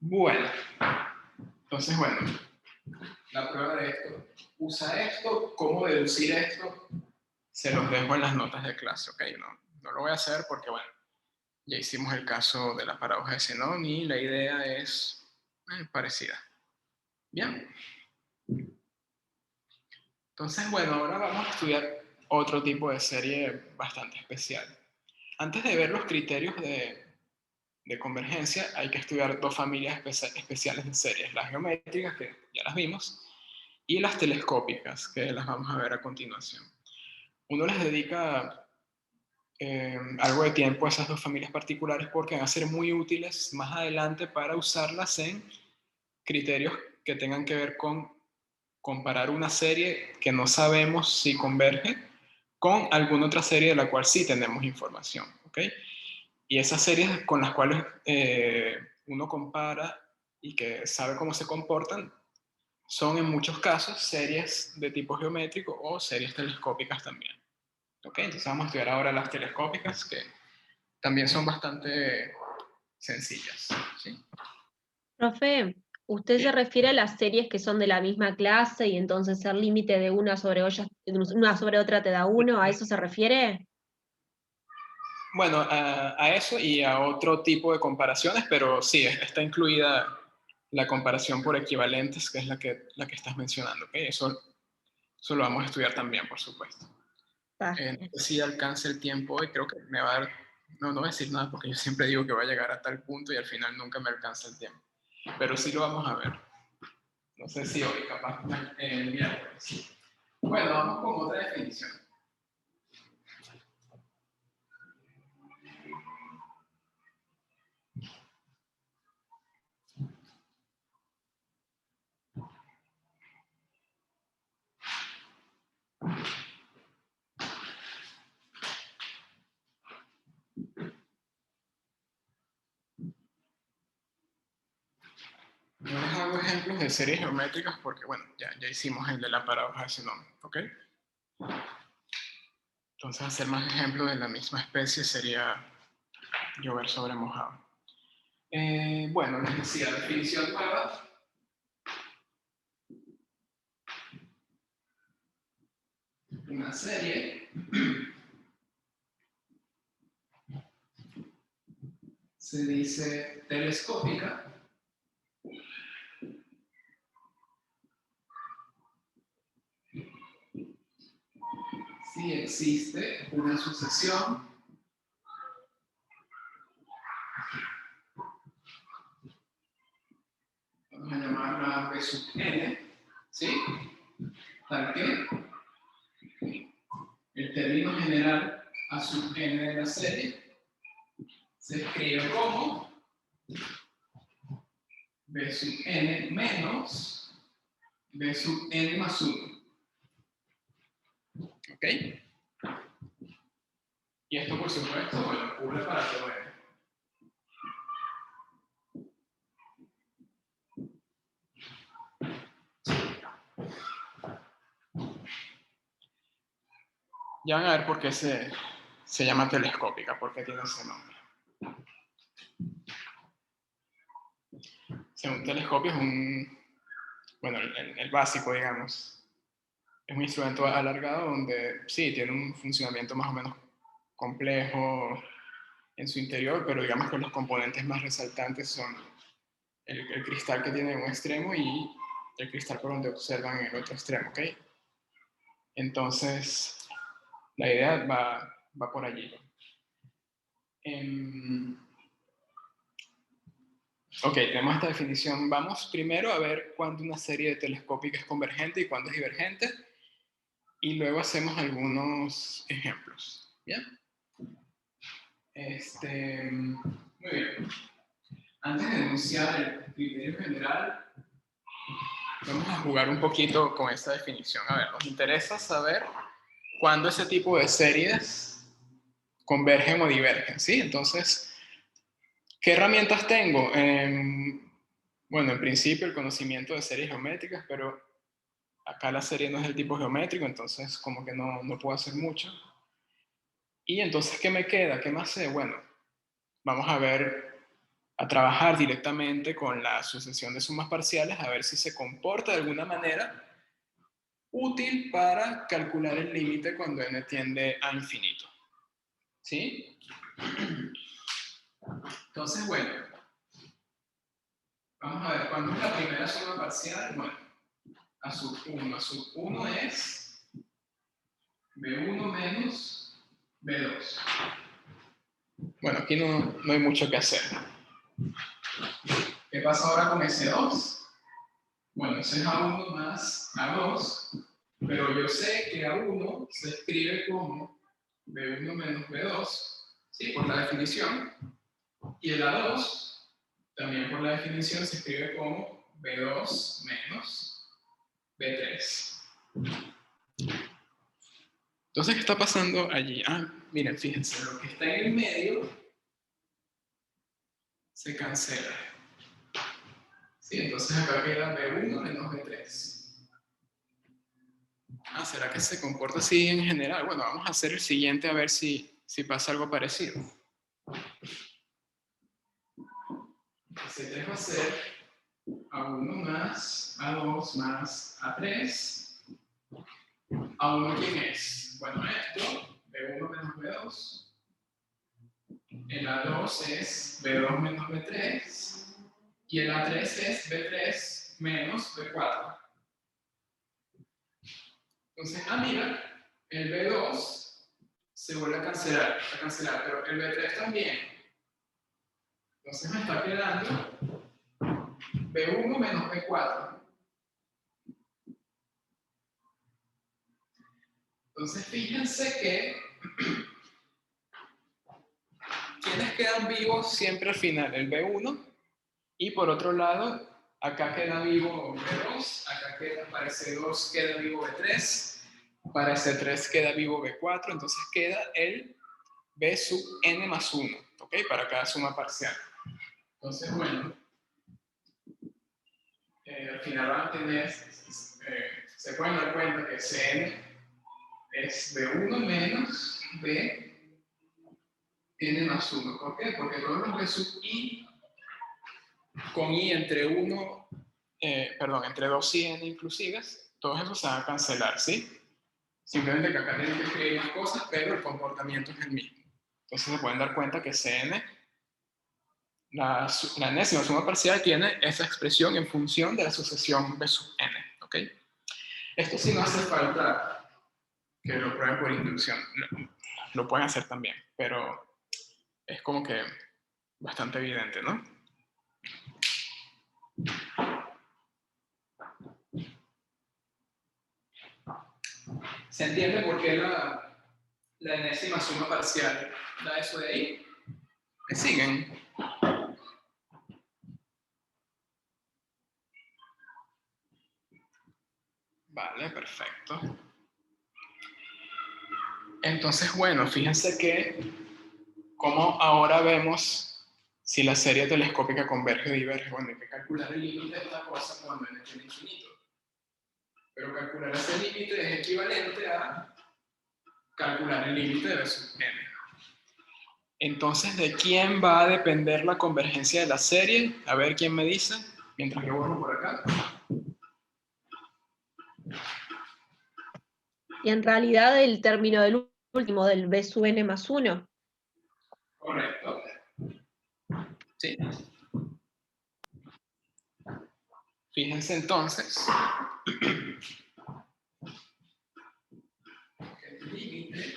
Bueno, entonces, bueno, la prueba de esto usa esto, cómo deducir esto, se los dejo en las notas de clase, ¿ok? No lo voy a hacer porque, bueno, ya hicimos el caso de la paradoja de Zenón y la idea es parecida. Bien. Entonces, bueno, ahora vamos a estudiar otro tipo de serie bastante especial. Antes de ver los criterios de convergencia, hay que estudiar dos familias especiales de series, las geométricas, que ya las vimos, y las telescópicas, que las vamos a ver a continuación. Uno les dedica algo de tiempo a esas dos familias particulares porque van a ser muy útiles más adelante para usarlas en criterios que tengan que ver con comparar una serie que no sabemos si converge con alguna otra serie de la cual sí tenemos información, ¿ok? Y esas series con las cuales uno compara y que sabe cómo se comportan son en muchos casos series de tipo geométrico o series telescópicas también. ¿Ok? Entonces vamos a estudiar ahora las telescópicas, que también son bastante sencillas. ¿Sí? Profe, ¿usted Sí. se refiere a las series que son de la misma clase y entonces el límite de una sobre otra te da 1? ¿A eso se refiere? Bueno, a eso y a otro tipo de comparaciones, pero sí, está incluida la comparación por equivalentes, que es la que estás mencionando. ¿Ok? Eso lo vamos a estudiar también, por supuesto. No sé si alcance el tiempo hoy, creo que me va a dar... No voy a decir nada porque yo siempre digo que va a llegar a tal punto y al final nunca me alcanza el tiempo. Pero sí lo vamos a ver. No sé si hoy, capaz el miércoles. Bueno, vamos con otra definición. Yo les hago ejemplos de series geométricas porque, bueno, ya hicimos el de la paradoja de Zenón, ¿ok? Entonces, hacer más ejemplos de la misma especie sería llover sobre mojado. Bueno, les decía, definición nueva. Una serie se dice telescópica si existe una sucesión vamos a llamarla B sub n, ¿sí? Tal que el término general A sub n de la serie se escribe como B sub n menos B sub n más 1. ¿Ok? Y esto, por supuesto, bueno, cubre para todo n. Ya van a ver por qué se llama telescópica, por qué tiene ese nombre. Un telescopio es bueno, el básico, digamos. Es un instrumento alargado donde sí, tiene un funcionamiento más o menos complejo en su interior, pero digamos que los componentes más resaltantes son el cristal que tiene en un extremo y el cristal por donde observan en el otro extremo, ¿ok? Entonces, la idea va por allí. Ok, tenemos esta definición. Vamos primero a ver cuándo una serie de telescópica es convergente y cuándo es divergente, y luego hacemos algunos ejemplos. ¿Bien? Muy bien. Antes de enunciar el criterio general, vamos a jugar un poquito con esta definición. A ver, nos interesa saber cuándo ese tipo de series convergen o divergen, ¿sí? Entonces, ¿qué herramientas tengo? Bueno, en principio el conocimiento de series geométricas, pero acá la serie no es del tipo geométrico, entonces como que no puedo hacer mucho. Y entonces, ¿qué me queda? ¿Qué más sé? Bueno, vamos a trabajar directamente con la sucesión de sumas parciales, a ver si se comporta de alguna manera útil para calcular el límite cuando n tiende a infinito. ¿Sí? Entonces, bueno, vamos a ver, ¿cuándo es la primera suma parcial? Bueno, A sub 1. A sub 1 es B1 menos B2. Bueno, aquí no hay mucho que hacer. ¿Qué pasa ahora con S2? Bueno, ese es A1 más A2, pero yo sé que A1 se escribe como B1 menos B2, ¿sí? Por la definición. Y el A2, también por la definición, se escribe como B2 menos B3. Entonces, ¿qué está pasando allí? Miren, fíjense, lo que está en el medio se cancela. Sí, entonces acá queda B1 menos B3. ¿Será que se comporta así en general? Bueno, vamos a hacer el siguiente a ver si pasa algo parecido. C3 va a ser A1 más A2 más A3. ¿A1 quién es? Bueno, esto, B1 menos B2. El A2 es B2 menos B3. Y el A3 es B3 menos B4. Entonces, mira, el B2 se vuelve a cancelar, pero el B3 también. Entonces me está quedando B1 menos B4. Entonces fíjense que ¿quiénes quedan vivos siempre al final? El B1 y por otro lado, acá queda vivo B2, acá para C2 queda vivo B3, para C3 queda vivo B4, entonces queda el B sub n más 1, ¿ok? Para cada suma parcial. Entonces, bueno, al final van a tener, se pueden dar cuenta que Cn es B1 menos B n más 1. ¿Por qué? Porque todos los B sub i con i entre 1, entre 2 y n inclusivas, todos esos se van a cancelar, ¿sí? Simplemente que acá tienen que escribir más cosas, pero el comportamiento es el mismo. Entonces se pueden dar cuenta que Cn, la enésima suma parcial, tiene esa expresión en función de la sucesión B sub n, ¿ok? Esto sí no hace falta que lo prueben por inducción. Lo pueden hacer también, pero es como que bastante evidente, ¿no? ¿Se entiende por qué la enésima suma parcial da eso de ahí? ¿Me siguen? Vale, perfecto. Entonces, bueno, fíjense que como ahora vemos si la serie telescópica converge o diverge. Bueno, hay que calcular el límite de una cosa cuando n tiene infinito. Pero calcular ese límite es equivalente a calcular el límite de B sub n. Entonces, ¿de quién va a depender la convergencia de la serie? A ver quién me dice, mientras que borro por acá. Y en realidad el término del último, del B sub n más 1. Correcto. Sí. Fíjense entonces. El límite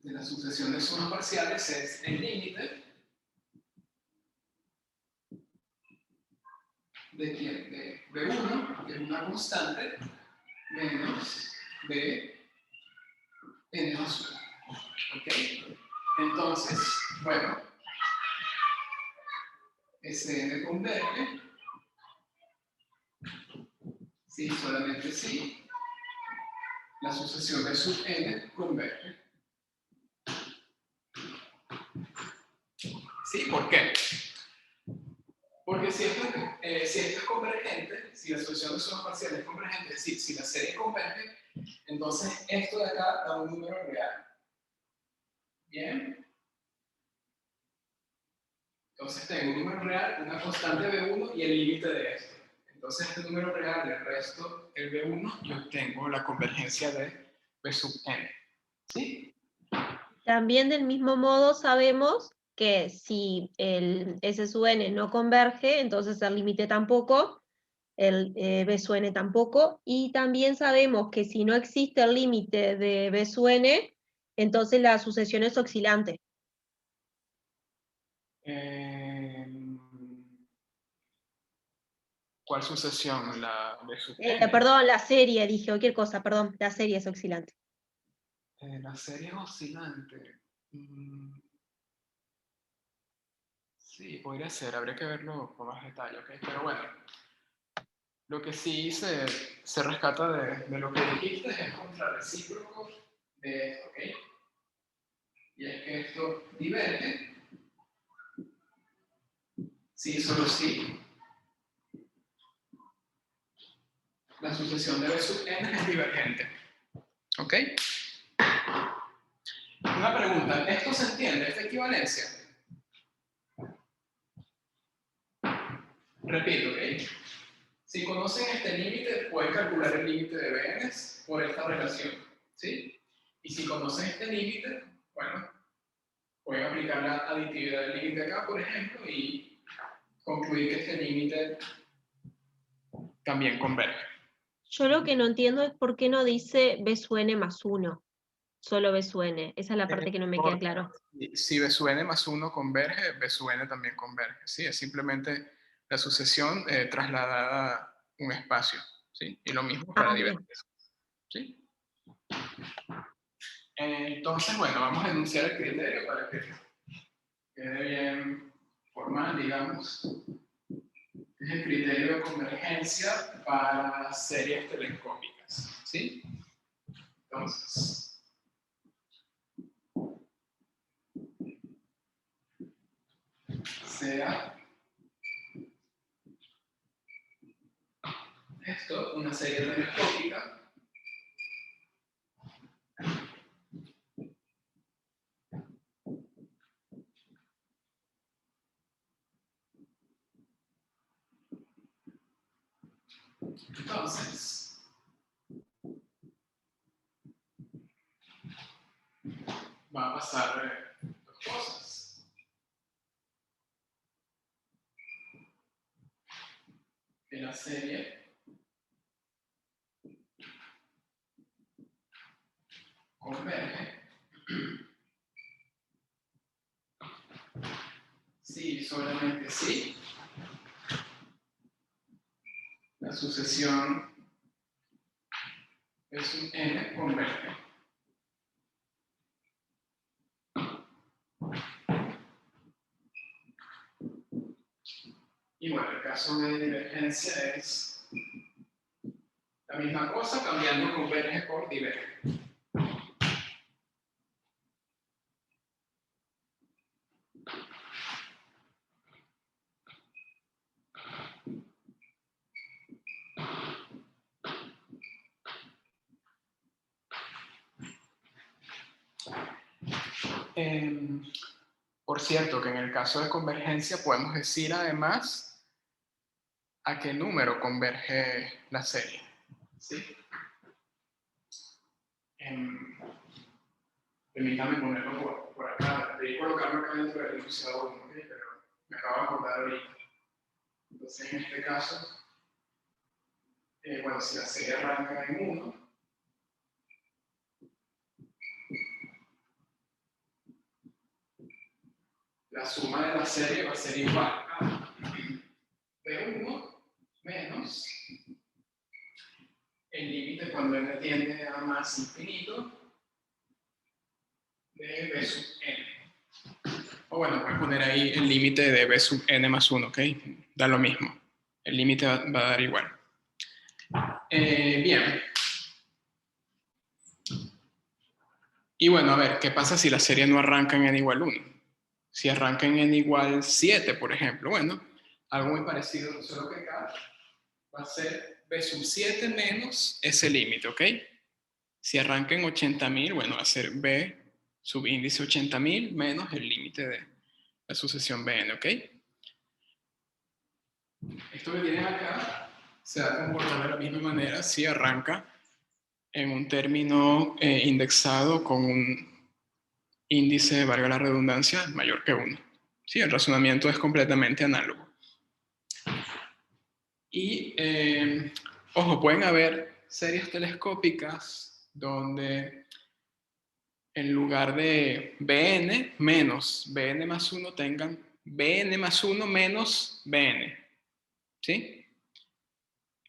de la sucesión de sumas parciales es el límite de quién? De B1, que es una constante, menos de n más 1. ¿Ok? Entonces, bueno, Sn converge, sí, solamente sí, la sucesión de sub n converge. ¿Sí? ¿Por qué? Porque si esto es convergente, si la solución de sumas parciales es convergente, es decir, si la serie converge, entonces esto de acá da un número real. ¿Bien? Entonces tengo un número real, una constante B1 y el límite de esto. Entonces este número real le resto el B1 y obtengo la convergencia de B sub n. ¿Sí? También del mismo modo sabemos que si el S sub n no converge, entonces el límite tampoco, el B sub n tampoco, y también sabemos que si no existe el límite de B sub n, entonces la sucesión es oscilante. ¿Cuál sucesión? La de sub Perdón, la serie, dije cualquier cosa, perdón, la serie es oscilante. La serie es oscilante. Sí, podría ser, habría que verlo con más detalle, ¿ok? Pero bueno, lo que sí se rescata de lo que dijiste es el contrarrecíproco de esto, ¿ok? Y es que esto diverge, sí, solo sí. La sucesión de B sub n es divergente, ¿ok? Una pregunta, ¿esto se entiende? ¿Esta equivalencia? Repito, ¿ok? Si conocen este límite, pueden calcular el límite de Bn por esta relación, ¿sí? Y si conocen este límite, bueno, pueden aplicar la aditividad del límite acá, por ejemplo, y concluir que este límite también converge. Yo lo que no entiendo es por qué no dice B sub n más 1, solo B sub n. Esa es la parte que no me queda claro. Si B sub n más 1 converge, B sub n también converge, ¿sí? Es simplemente la sucesión trasladada a un espacio, ¿sí? Y lo mismo para divergencia, ¿sí? Entonces, bueno, vamos a enunciar el criterio para que quede bien formal, digamos. Es el criterio de convergencia para series telescópicas, ¿sí? Entonces, sea esto una serie telescópica entonces va a pasar dos cosas. Que la serie converge si solamente sí la sucesión es un n converge. Y bueno, el caso de divergencia es la misma cosa, cambiando converge por diverge. Por cierto, que en el caso de convergencia podemos decir además a qué número converge la serie, ¿sí? Permítame ponerlo por acá, debí colocarlo acá dentro del enunciado 1, ¿okay? Pero me acabo de acordar ahorita. Entonces, en este caso, bueno, si la serie arranca en 1, la suma de la serie va a ser igual a B1 menos el límite cuando n tiende a más infinito de B sub n. O bueno, puedes poner ahí el límite de B sub n más 1, ¿ok? Da lo mismo. El límite va a dar igual. Bien. Y bueno, a ver, ¿qué pasa si la serie no arranca en n igual 1? Si arranca en n igual 7, por ejemplo, bueno, algo muy parecido, solo que acá va a ser B sub 7 menos ese límite, ¿ok? Si arranca en 80.000, bueno, va a ser B subíndice 80.000 menos el límite de la sucesión Bn, ¿ok? Esto que tienen acá se va a comportar de la misma manera si arranca en un término indexado con un índice, valga la redundancia, mayor que 1. ¿Sí? El razonamiento es completamente análogo. Y, ojo, pueden haber series telescópicas donde en lugar de Bn menos Bn más 1 tengan Bn más 1 menos Bn. ¿Sí?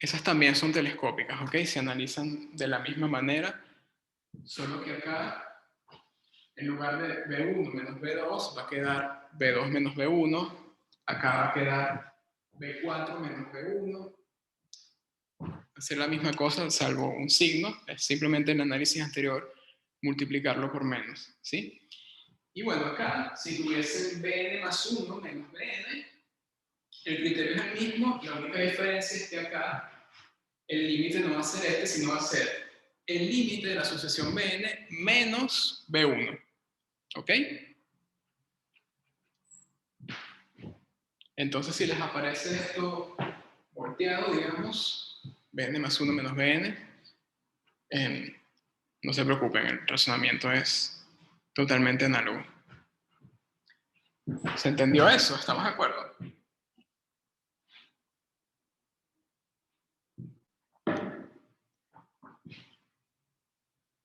Esas también son telescópicas, ¿ok? Se analizan de la misma manera, solo que acá, en lugar de B1 menos B2, va a quedar B2 menos B1, acá va a quedar B4 menos B1, hacer la misma cosa, salvo un signo, es simplemente el análisis anterior, multiplicarlo por menos, ¿sí? Y bueno, acá, si tuviesen Bn más 1 menos Bn, el criterio es el mismo, la única diferencia es que acá el límite no va a ser este, sino va a ser el límite de la sucesión Bn menos B1, ¿ok? Entonces, si les aparece esto volteado, digamos, Bn más 1 menos Bn, no se preocupen, el razonamiento es totalmente análogo. ¿Se entendió eso? ¿Estamos de acuerdo?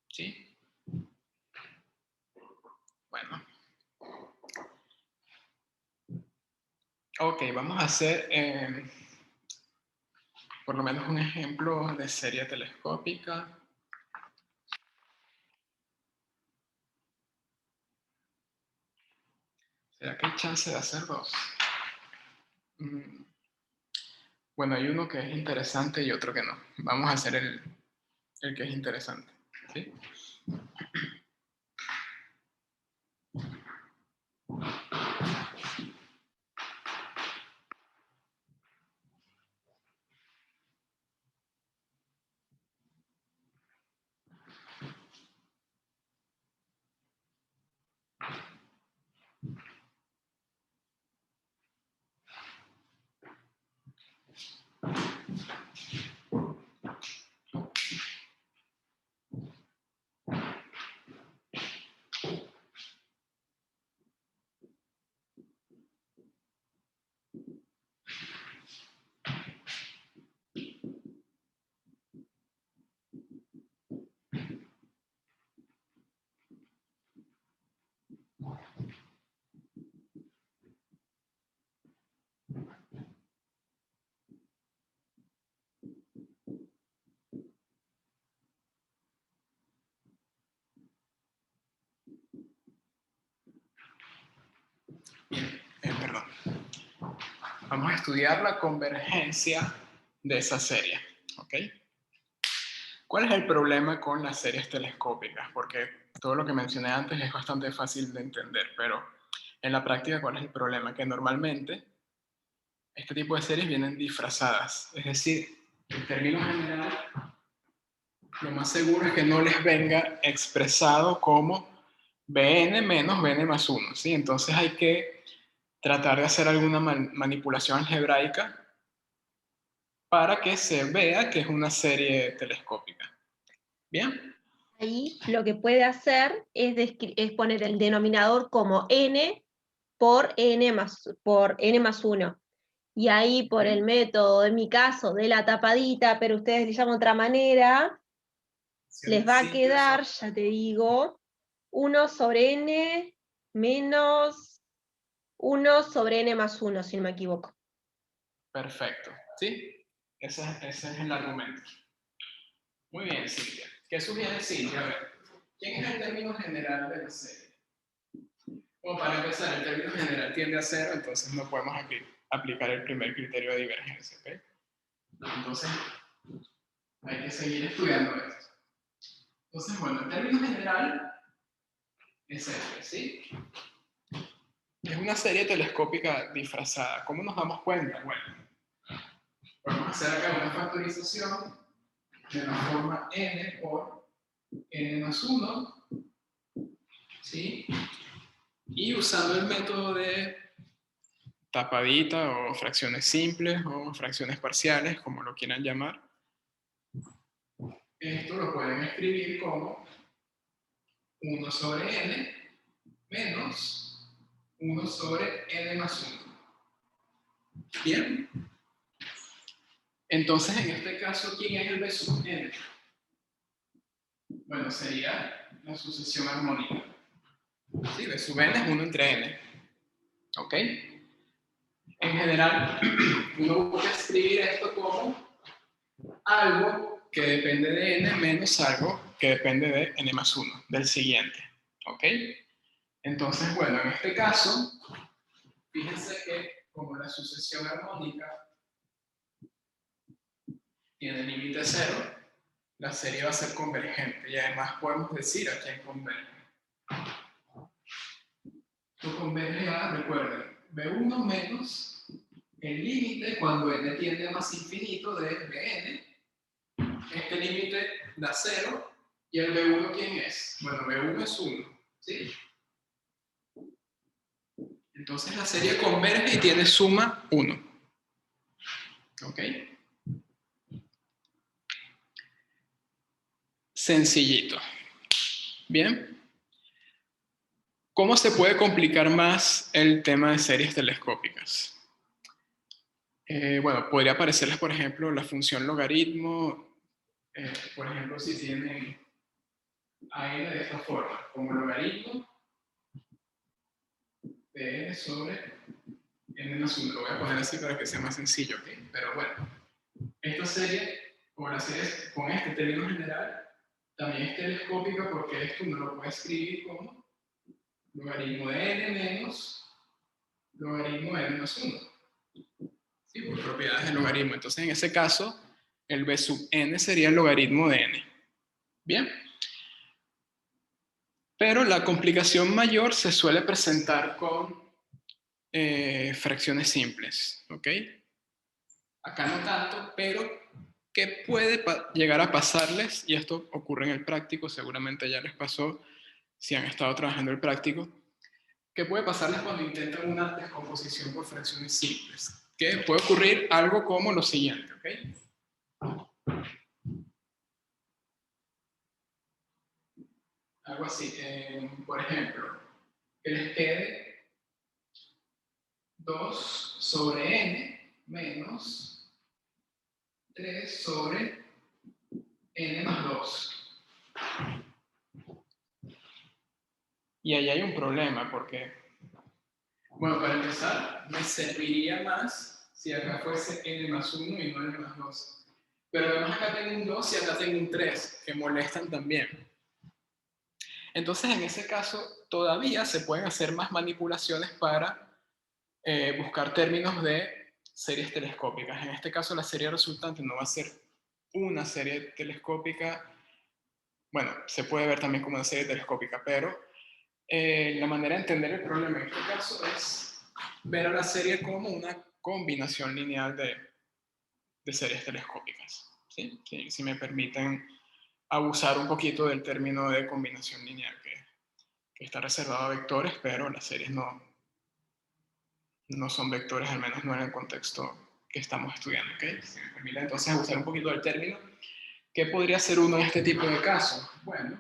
¿Sí? Bueno. Ok, vamos a hacer por lo menos un ejemplo de serie telescópica. ¿Será que hay chance de hacer dos? Bueno, hay uno que es interesante y otro que no. Vamos a hacer el que es interesante, ¿sí? Bien, perdón. Vamos a estudiar la convergencia de esa serie, ¿ok? ¿Cuál es el problema con las series telescópicas? Porque todo lo que mencioné antes es bastante fácil de entender, pero en la práctica, ¿cuál es el problema? Que normalmente este tipo de series vienen disfrazadas. Es decir, en términos generales, lo más seguro es que no les venga expresado como Bn menos Bn más 1, ¿sí? Entonces hay que tratar de hacer alguna manipulación algebraica para que se vea que es una serie telescópica. ¿Bien? Ahí lo que puede hacer es poner el denominador como n por n más 1. Y ahí por el método, en mi caso, de la tapadita, pero ustedes le llaman de otra manera, les va a quedar, ya te digo, 1 sobre n menos 1 sobre n más 1, si no me equivoco. Perfecto, ¿sí? Ese es el argumento. Muy bien, Cintia. ¿Qué sugiere Cintia? A ver, ¿quién es el término general de la serie? Bueno, para empezar, el término general tiende a 0, entonces no podemos aplicar el primer criterio de divergencia, ¿ok? Entonces, hay que seguir estudiando esto. Entonces, bueno, el término general es este, ¿sí? Es una serie telescópica disfrazada. ¿Cómo nos damos cuenta? Bueno, podemos hacer acá una factorización de la forma n por n más 1, ¿sí? Y usando el método de tapadita o fracciones simples o fracciones parciales, como lo quieran llamar, esto lo pueden escribir como 1 sobre n menos 1 sobre n más 1. ¿Bien? Entonces, en este caso, ¿quién es el b sub n? Bueno, sería la sucesión armónica. Sí, b sub n es 1 entre n. ¿Ok? En general, uno puede escribir esto como algo que depende de n menos algo que depende de n más 1, del siguiente. ¿Ok? Entonces, bueno, en este caso, fíjense que como la sucesión armónica tiene límite 0, la serie va a ser convergente y además podemos decir a quién converge. Esto converge a, recuerden, B1 menos el límite cuando n tiende a más infinito de Bn. Este límite da 0 y el B1 ¿quién es? Bueno, B1 es 1, ¿sí? Entonces la serie converge y tiene suma 1. ¿Ok? Sencillito. Bien. ¿Cómo se puede complicar más el tema de series telescópicas? Bueno, podría aparecerles, por ejemplo, la función logaritmo. Por ejemplo, si tienen a n de esta forma, como logaritmo de n sobre n más 1. Lo voy a poner así para que sea más sencillo, ¿ok? Pero bueno, esta serie, o la serie con este término general, también es telescópica porque esto uno lo puede escribir como logaritmo de n menos logaritmo de n más 1. ¿Sí? Por propiedades del logaritmo. Entonces, en ese caso, el b sub n sería el logaritmo de n. Bien. Pero la complicación mayor se suele presentar con fracciones simples. ¿Ok? Acá no tanto, pero ¿qué puede llegar a pasarles? Y esto ocurre en el práctico, seguramente ya les pasó si han estado trabajando el práctico. ¿Qué puede pasarles cuando intentan una descomposición por fracciones simples? Que puede ocurrir algo como lo siguiente, ¿ok? Algo así. Por ejemplo, que les quede 2 sobre n menos 3 sobre n más 2. Y ahí hay un problema porque, bueno, para empezar, me serviría más si acá fuese n más 1 y no n más 2. Pero además acá tengo un 2 y acá tengo un 3, que molestan también. Entonces, en ese caso, todavía se pueden hacer más manipulaciones para buscar términos de series telescópicas. En este caso, la serie resultante no va a ser una serie telescópica. Bueno, se puede ver también como una serie telescópica, pero la manera de entender el problema en este caso es ver a la serie como una combinación lineal de series telescópicas. ¿Sí? Sí, si me permiten abusar un poquito del término de combinación lineal que está reservado a vectores, pero las series no son vectores, al menos no en el contexto que estamos estudiando. ¿Okay? Si me permiten entonces abusar un poquito del término, ¿qué podría ser uno en este tipo de casos? Bueno,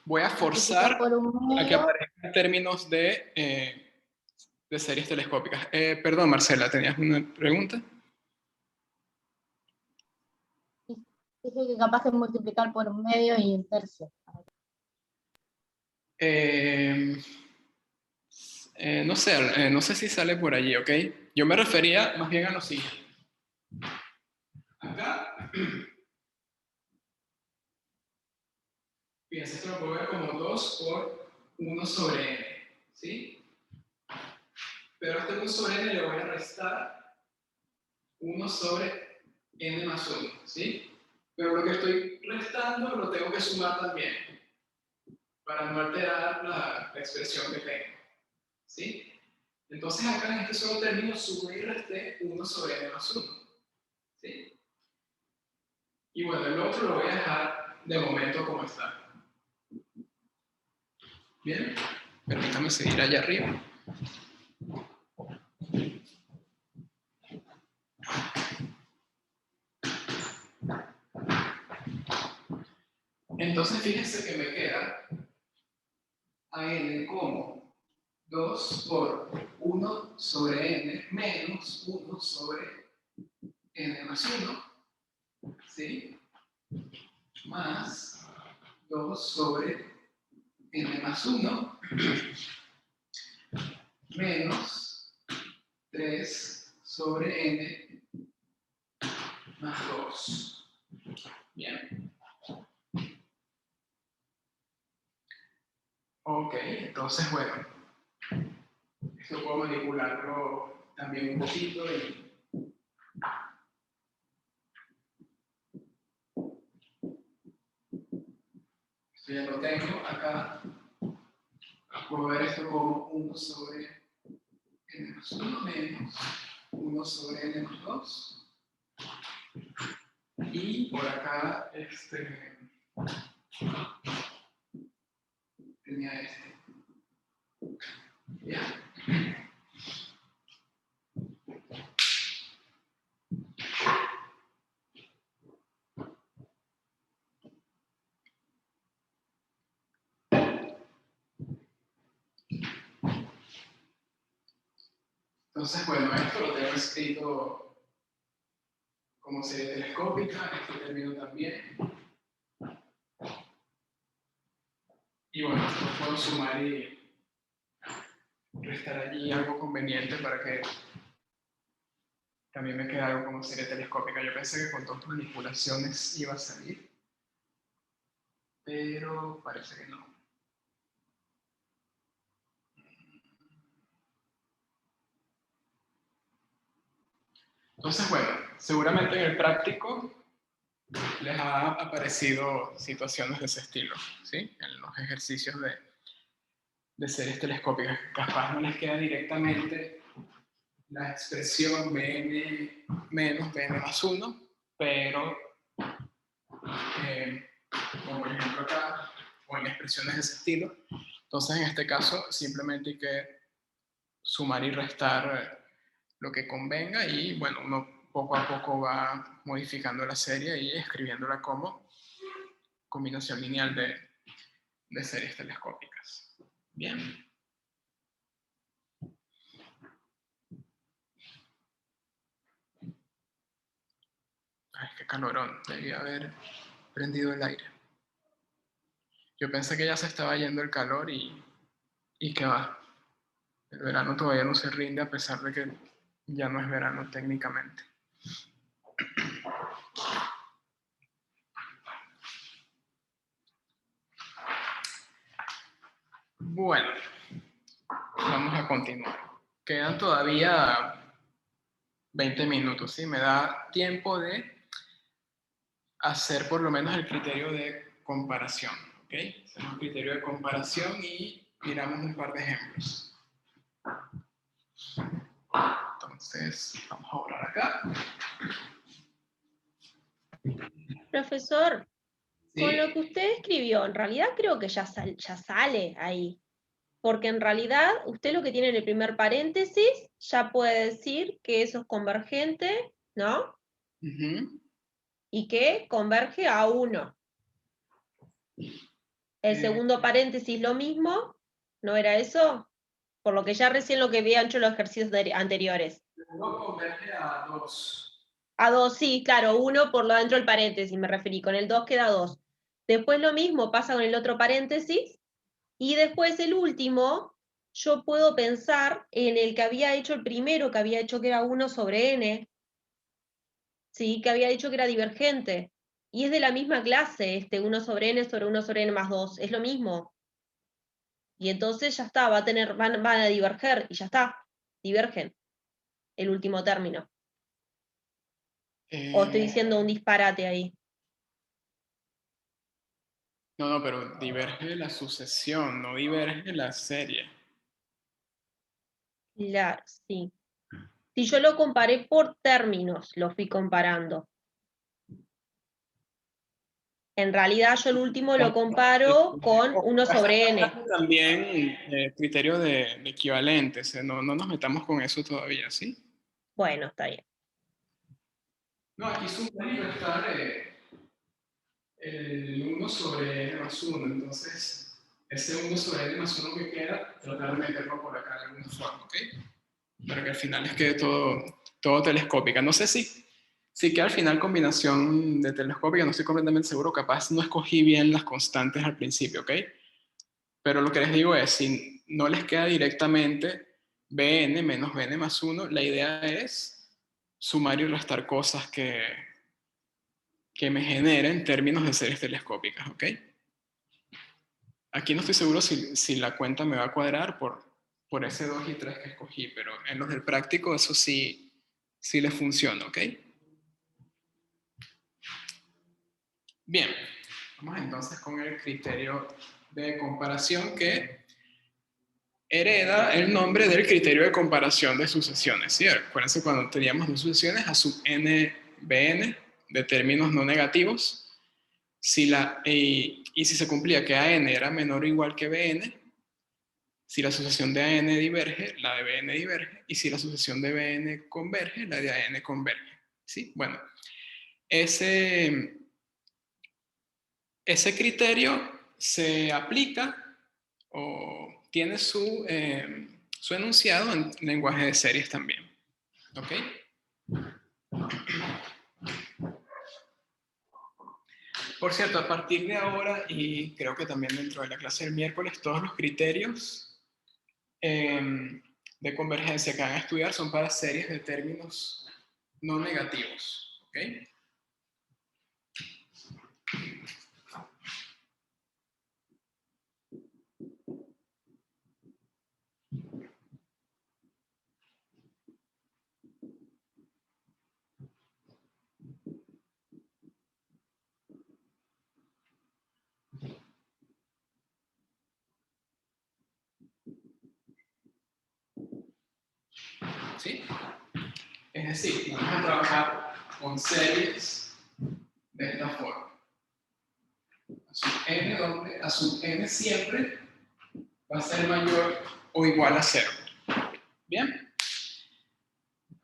voy a forzar a que aparezcan términos de series telescópicas. Perdón, Marcela, ¿tenías una pregunta? Dije que capaz de multiplicar por un medio y un tercio. No sé si sale por allí, ¿ok? Yo me refería más bien a lo siguiente. Acá, fíjense, esto lo puedo ver como 2 por 1 sobre n, ¿sí? Pero a este 1 sobre n le voy a restar 1 sobre n más 1, ¿sí? Pero lo que estoy restando lo tengo que sumar también, para no alterar la expresión que tengo, ¿sí? Entonces acá en este solo término sumé y resté 1 sobre n más 1, ¿sí? Y bueno, el otro lo voy a dejar de momento como está. Bien, permítame seguir allá arriba. Entonces fíjense que me queda a n como 2 por 1 sobre n menos 1 sobre n más 1, ¿sí? Más 2 sobre n más 1 menos 3 sobre n más 2. Bien. Ok, entonces, bueno, esto puedo manipularlo también un poquito y esto ya lo tengo acá. Puedo ver esto como 1 sobre n más 1 menos 1 sobre n más 2. Y por acá, tenía este. Bien. Entonces, bueno, esto lo tengo escrito como serie telescópica, este término también. Y bueno, lo puedo sumar y restar allí algo conveniente para que también me quede algo como serie telescópica. Yo pensé que con 2 manipulaciones iba a salir, pero parece que no. Entonces, bueno, seguramente en el práctico les ha aparecido situaciones de ese estilo, ¿sí? En los ejercicios de series telescópicas. Capaz no les queda directamente la expresión Bn menos Bn más 1, pero como por ejemplo acá, o en expresiones de ese estilo, entonces en este caso simplemente hay que sumar y restar lo que convenga y bueno, uno poco a poco va modificando la serie y escribiéndola como combinación lineal de series telescópicas. Bien. Ay, qué calorón, debía haber prendido el aire. Yo pensé que ya se estaba yendo el calor y que va. El verano todavía no se rinde a pesar de que ya no es verano técnicamente. Bueno, vamos a continuar. Quedan todavía 20 minutos, ¿sí? Me da tiempo de hacer por lo menos el criterio de comparación, ¿ok? Hacemos el criterio de comparación y miramos un par de ejemplos. Entonces, vamos a borrar acá. Profesor, ¿Sí? con lo que usted escribió, en realidad creo que ya sale ahí. Porque en realidad usted lo que tiene en el primer paréntesis ya puede decir que eso es convergente, ¿no? Uh-huh. Y que converge a 1. El segundo paréntesis lo mismo, ¿no era eso? Por lo que ya recién lo que había hecho los ejercicios anteriores. Luego converge a 2. A 2, sí, claro, 1 por lo dentro del paréntesis, me referí, con el 2 queda 2. Después lo mismo pasa con el otro paréntesis, y después el último, yo puedo pensar en el que había hecho el primero, que había hecho que era 1 sobre n, ¿sí? Que había dicho que era divergente. Y es de la misma clase, 1 sobre n más 2, es lo mismo. Y entonces ya está, van a diverger, y ya está, divergen, el último término. O estoy diciendo un disparate ahí. No, pero diverge la sucesión, no diverge la serie. Claro, sí. Si yo lo comparé por términos, lo fui comparando. En realidad yo el último lo comparo con 1 sobre n. También criterio de equivalentes, no nos metamos con eso todavía, ¿sí? Bueno, está bien. No, aquí sumar y restar el 1 sobre n más 1, entonces ese 1 sobre n más 1 que queda, tratar de meterlo por acá de alguna forma, ¿ok? Para que al final les quede todo telescópica. No sé si queda al final combinación de telescópica, no estoy completamente seguro, capaz no escogí bien las constantes al principio, ¿ok? Pero lo que les digo es, si no les queda directamente Bn menos Bn más 1, la idea es sumar y restar cosas que me generen términos de series telescópicas, ¿ok? Aquí no estoy seguro si la cuenta me va a cuadrar por ese 2 y 3 que escogí, pero en los del práctico eso sí les funciona, ¿ok? Bien, vamos entonces con el criterio de comparación que hereda el nombre del criterio de comparación de sucesiones, ¿sí? Acuérdense cuando teníamos dos sucesiones a sub n bn de términos no negativos, y si se cumplía que an era menor o igual que bn, si la sucesión de an diverge, la de bn diverge, y si la sucesión de bn converge, la de an converge, ¿sí? Bueno, ese criterio se aplica o tiene su enunciado en lenguaje de series también. ¿Ok? Por cierto, a partir de ahora, y creo que también dentro de la clase del miércoles, todos los criterios de convergencia que van a estudiar son para series de términos no negativos. ¿Ok? ¿Sí? Es decir, vamos a trabajar con series de esta forma. A sub n, donde a sub n siempre va a ser mayor o igual a 0. ¿Bien?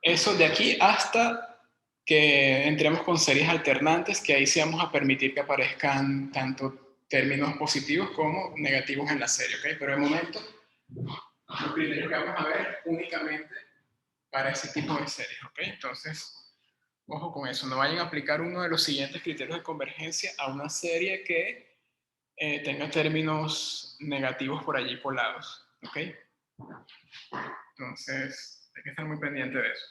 Eso de aquí hasta que entremos con series alternantes, que ahí sí vamos a permitir que aparezcan tanto términos positivos como negativos en la serie, ¿ok? Pero de momento, los criterios que vamos a ver únicamente para ese tipo de series, ¿ok? Entonces, ojo con eso, no vayan a aplicar uno de los siguientes criterios de convergencia a una serie que tenga términos negativos por allí colados, ¿ok? Entonces, hay que estar muy pendiente de eso.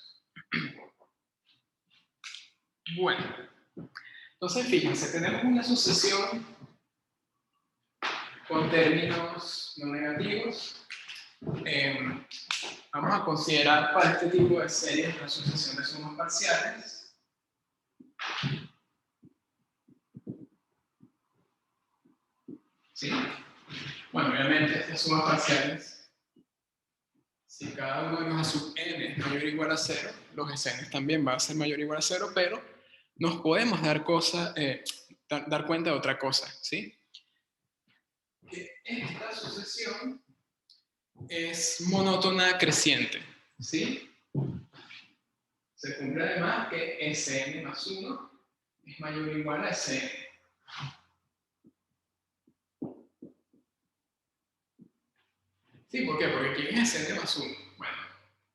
Bueno, entonces fíjense, tenemos una sucesión con términos no negativos. Vamos a considerar para este tipo de series la sucesión de sumas parciales. ¿Sí? Bueno, obviamente estas sumas parciales, si cada uno de los a sub n es mayor o igual a 0, los Sn también van a ser mayor o igual a 0, pero nos podemos dar cuenta de otra cosa, ¿sí? Que esta sucesión es monótona creciente, ¿sí? Se cumple además que Sn más 1 es mayor o igual a Sn. ¿Sí? ¿Por qué? Porque ¿quién es Sn más 1? Bueno,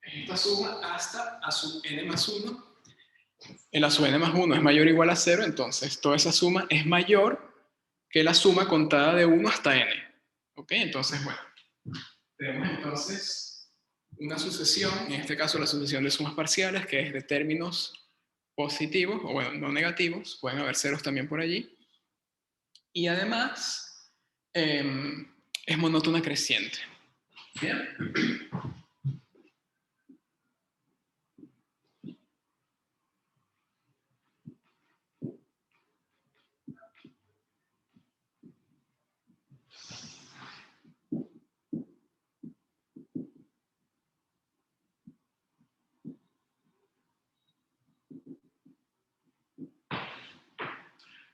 en esta suma hasta a sub n más 1, el a sub n más 1 es mayor o igual a 0, entonces toda esa suma es mayor que la suma contada de 1 hasta n. ¿Ok? Entonces, bueno, tenemos entonces una sucesión, en este caso la sucesión de sumas parciales, que es de términos positivos, o bueno, no negativos, pueden haber ceros también por allí, y además es monótona creciente. ¿Bien?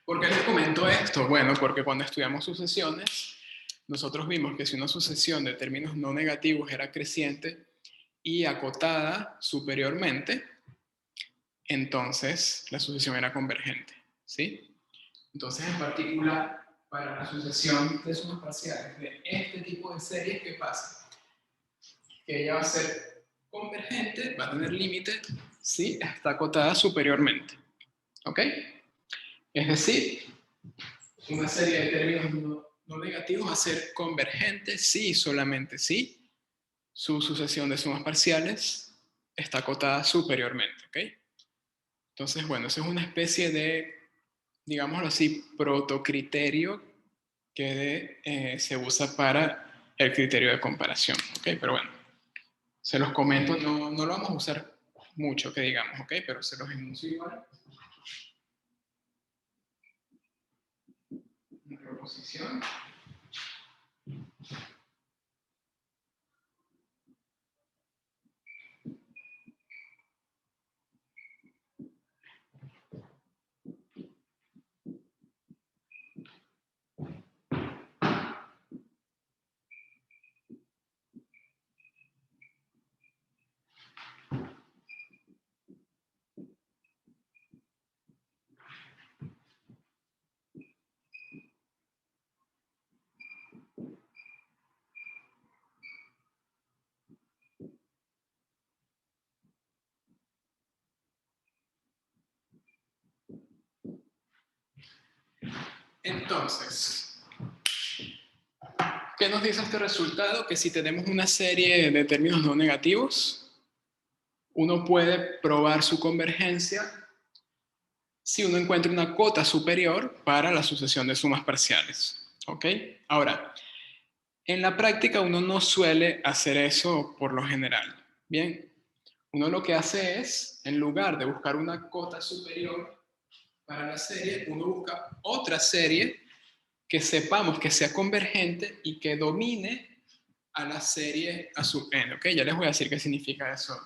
¿Por qué les comento esto? Bueno, porque cuando estudiamos sucesiones, nosotros vimos que si una sucesión de términos no negativos era creciente y acotada superiormente, entonces la sucesión era convergente, ¿sí? Entonces, en particular, para la sucesión de sumas parciales de este tipo de series, ¿qué pasa? Que ella va a ser convergente, va a tener límite si está acotada superiormente, ¿ok? Es decir, una serie de términos no negativos va a ser convergente si y solamente si su sucesión de sumas parciales está acotada superiormente, ¿ok? Entonces, bueno, eso es una especie de, digámoslo así, protocriterio que se usa para el criterio de comparación, ¿ok? Pero bueno, se los comento, no lo vamos a usar mucho, que digamos, ¿ok? Pero se los enuncio igual. Una proposición. Entonces, ¿qué nos dice este resultado? Que si tenemos una serie de términos no negativos, uno puede probar su convergencia si uno encuentra una cota superior para la sucesión de sumas parciales. ¿Ok? Ahora, en la práctica uno no suele hacer eso por lo general. Bien, uno lo que hace es, en lugar de buscar una cota superior para la serie, uno busca otra serie que sepamos que sea convergente y que domine a la serie a sub n, ¿ok? Ya les voy a decir qué significa eso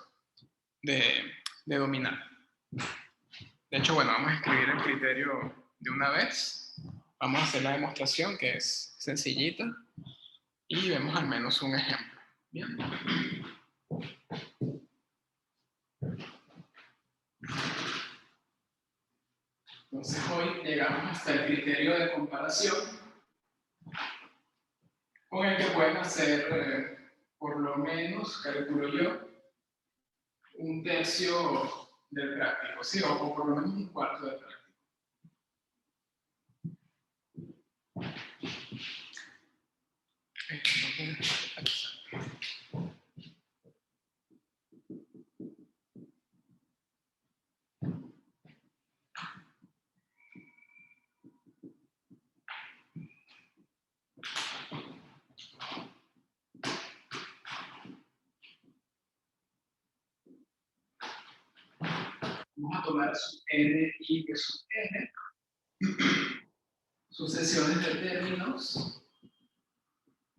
de dominar. De hecho, bueno, vamos a escribir el criterio de una vez. Vamos a hacer la demostración, que es sencillita, y vemos al menos un ejemplo. Bien. Entonces hoy llegamos hasta el criterio de comparación, con el que pueden hacer, por lo menos, calculo yo, un tercio del práctico, ¿sí? O por lo menos un cuarto del práctico. Vamos a tomar sub n y que sub n, sucesiones de términos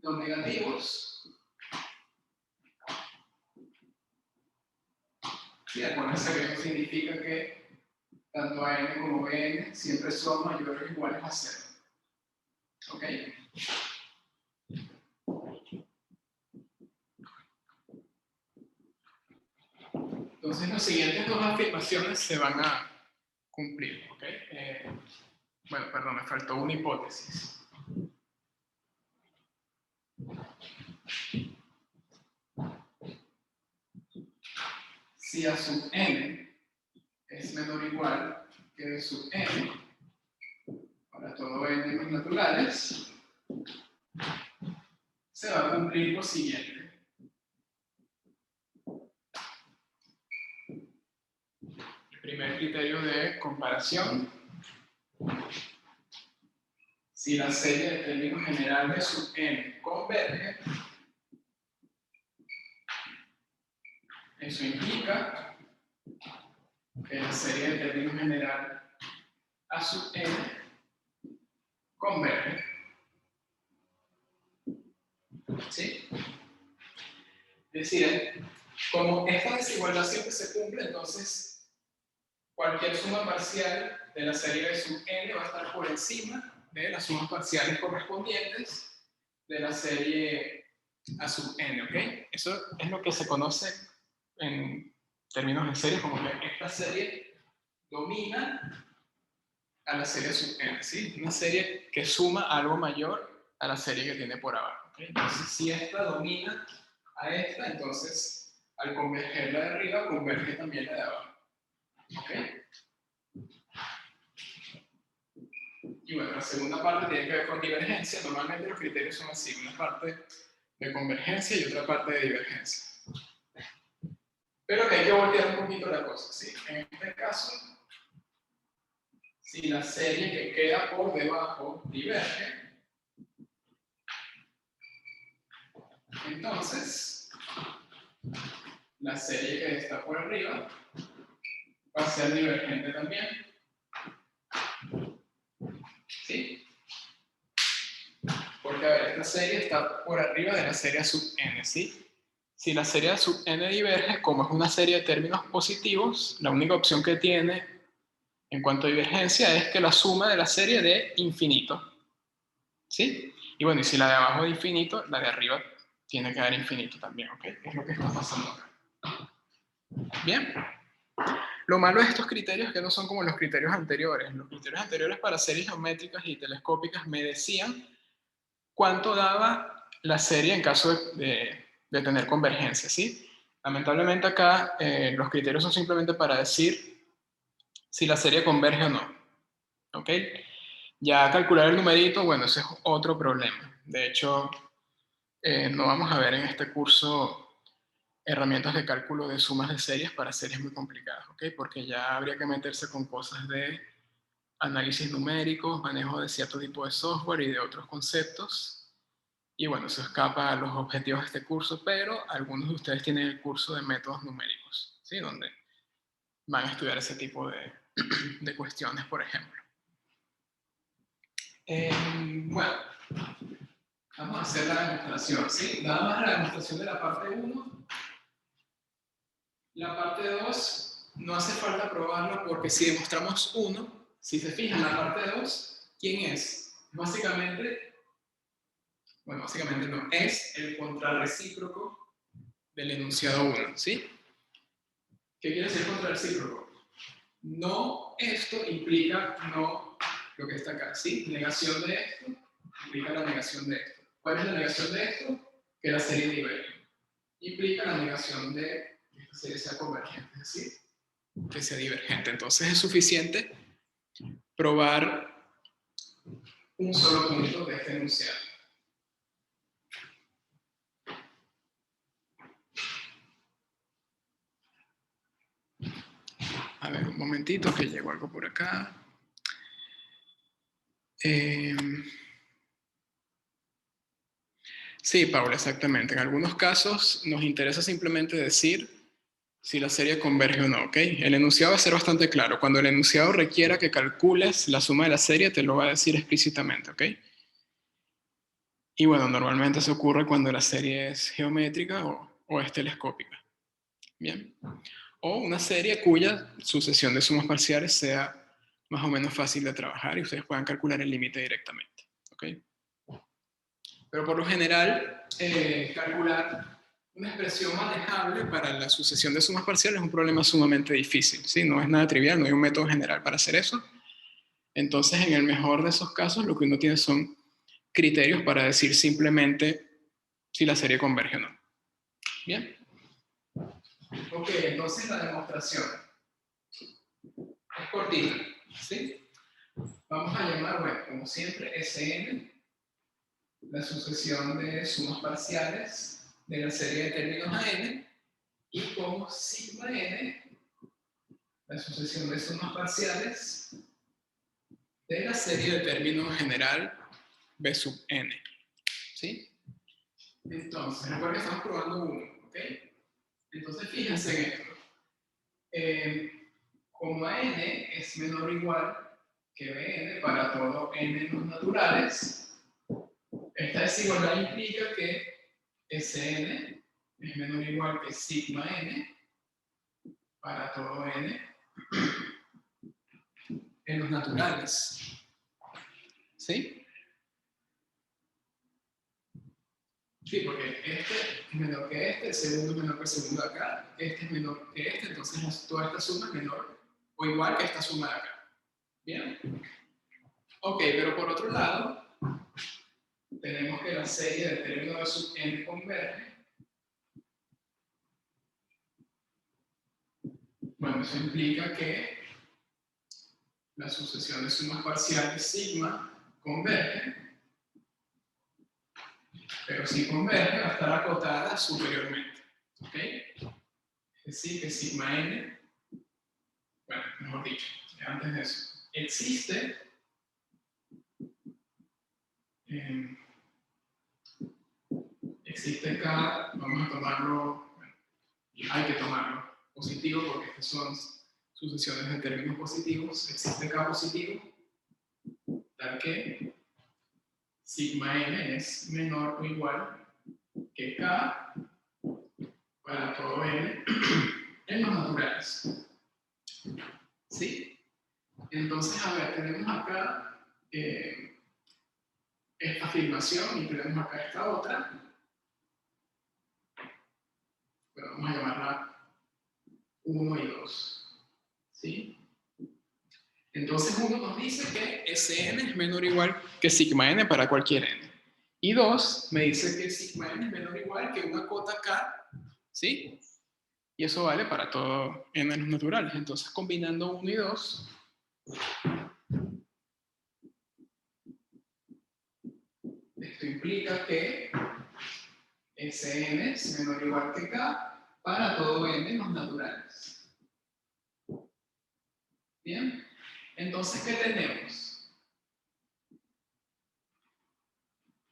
no negativos. Y acuérdense que eso significa que tanto a n como bn siempre son mayores o iguales a 0. ¿Ok? Entonces las siguientes dos afirmaciones se van a cumplir. ¿Ok? Bueno, perdón, me faltó una hipótesis. Si a sub n es menor o igual que de sub n, para todo n naturales, se va a cumplir lo siguiente. El primer criterio de comparación. Si la serie de términos general de sub n converge, eso implica que la serie de términos general a sub n converge. ¿Sí? Es decir, como esta desigualdad siempre se cumple, entonces cualquier suma parcial de la serie de sub n va a estar por encima de las sumas parciales correspondientes de la serie a sub n, ¿ok? Eso es lo que se conoce en términos de serie como que esta serie domina a la serie sub n, ¿sí? Una serie que suma algo mayor a la serie que tiene por abajo, ¿ok? Entonces, si esta domina a esta, entonces al converger la de arriba, converge también la de abajo, ¿ok? Y bueno, la segunda parte tiene que ver con divergencia. Normalmente los criterios son así, una parte de convergencia y otra parte de divergencia. Pero que hay que voltear un poquito la cosa, ¿sí? En este caso, si la serie que queda por debajo diverge, entonces la serie que está por arriba va a ser divergente también. ¿Sí? Porque, a ver, esta serie está por arriba de la serie sub n, ¿sí? Si la serie sub n diverge, como es una serie de términos positivos, la única opción que tiene en cuanto a divergencia es que la suma de la serie de infinito. ¿Sí? Y bueno, y si la de abajo es infinito, la de arriba tiene que dar infinito también, ¿ok? Es lo que está pasando acá. Bien. Lo malo de estos criterios es que no son como los criterios anteriores. Los criterios anteriores para series geométricas y telescópicas me decían cuánto daba la serie en caso de tener convergencia, ¿sí? Lamentablemente acá los criterios son simplemente para decir si la serie converge o no, ¿ok? Ya calcular el numerito, bueno, ese es otro problema. De hecho, no vamos a ver en este curso herramientas de cálculo de sumas de series para series muy complicadas, ¿ok? Porque ya habría que meterse con cosas de análisis numérico, manejo de cierto tipo de software y de otros conceptos. Y bueno, eso escapa a los objetivos de este curso, pero algunos de ustedes tienen el curso de métodos numéricos, ¿sí? Donde van a estudiar ese tipo de cuestiones, por ejemplo. Bueno, vamos a hacer la demostración, ¿sí? Nada más la demostración de la parte 1. La parte 2 no hace falta probarla porque si demostramos 1, si se fijan la parte 2, ¿quién es? Básicamente, bueno, básicamente no, es el contrarrecíproco del enunciado 1, ¿sí? ¿Qué quiere decir contrarrecíproco? No esto implica no lo que está acá, ¿sí? Negación de esto implica la negación de esto. ¿Cuál es la negación de esto? Que la serie diverge. Implica la negación de que esta serie sea convergente, es decir, que sea divergente. Entonces es suficiente probar un solo punto de este enunciado. A ver, un momentito que llegó algo por acá. Sí, Paula, exactamente. En algunos casos nos interesa simplemente decir si la serie converge o no, ¿ok? El enunciado va a ser bastante claro. Cuando el enunciado requiera que calcules la suma de la serie, te lo va a decir explícitamente, ¿ok? Y bueno, normalmente eso ocurre cuando la serie es geométrica o es telescópica. Bien. O una serie cuya sucesión de sumas parciales sea más o menos fácil de trabajar y ustedes puedan calcular el límite directamente, ¿ok? Pero por lo general, calcular una expresión manejable para la sucesión de sumas parciales es un problema sumamente difícil, ¿sí? No es nada trivial, no hay un método general para hacer eso. Entonces, en el mejor de esos casos, lo que uno tiene son criterios para decir simplemente si la serie converge o no. ¿Bien? Ok, entonces la demostración es cortita, ¿sí? Vamos a llamar, bueno, como siempre, Sn, la sucesión de sumas parciales de la serie de términos a n, y como sigma n, la sucesión de sumas parciales de la serie de términos general b sub n. ¿Sí? Entonces, recuerden que estamos probando 1, ¿ok? Entonces, fíjense en esto. Como a n es menor o igual que bn para todo n los naturales, esta desigualdad implica que Sn es menor o igual que sigma n para todo n en los naturales. ¿Sí? Sí, porque este es menor que este, el segundo es menor que el segundo de acá, este es menor que este, entonces toda esta suma es menor o igual que esta suma de acá. ¿Bien? Ok, pero por otro lado, tenemos que la serie de términos de sub n converge. Bueno, eso implica que la sucesión de sumas parciales sigma converge, pero si converge va a estar acotada superiormente. ¿Ok? Es decir, que sigma n, bueno, mejor dicho, antes de eso, existe acá, vamos a tomarlo, bueno, hay que tomarlo positivo porque estas son sucesiones de términos positivos. Existe K positivo, tal que sigma n es menor o igual que K para todo n en los naturales. ¿Sí? Entonces, a ver, tenemos acá esta afirmación y tenemos acá esta otra. Bueno, vamos a llamarla 1 y 2. ¿Sí? Entonces 1 nos dice que Sn es menor o igual que sigma n para cualquier n. Y 2 me dice que sigma n es menor o igual que una cota k, ¿sí? Y eso vale para todo n en los naturales. Entonces combinando 1 y 2, esto implica que Sn es menor o igual que k para todo n en los naturales. Bien, entonces ¿qué tenemos?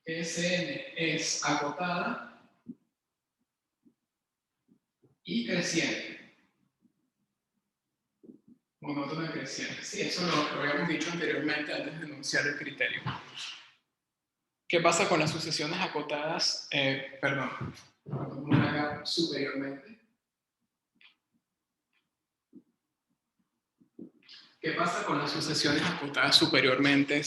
Sn es acotada y creciente. Monótona creciente. Sí, eso lo habíamos dicho anteriormente antes de enunciar el criterio. ¿Qué pasa con las sucesiones acotadas? Perdón, una superiormente. ¿Qué pasa con las sucesiones acotadas superiormente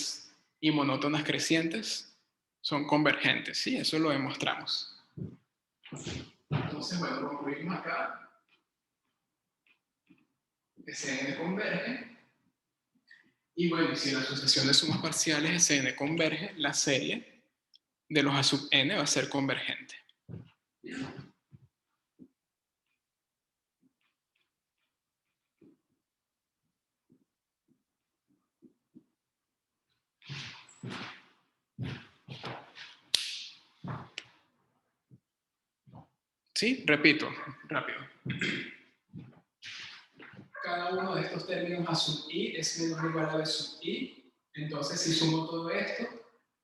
y monótonas crecientes? Son convergentes, ¿sí? Eso lo demostramos. Entonces, bueno, concluimos acá. Sn converge. Y bueno, si la sucesión de sumas parciales Sn converge, la serie de los A sub n va a ser convergente. Bien. Sí, repito, rápido. Cada uno de estos términos A sub i es menor o igual a B sub i. Entonces, si sumo todo esto,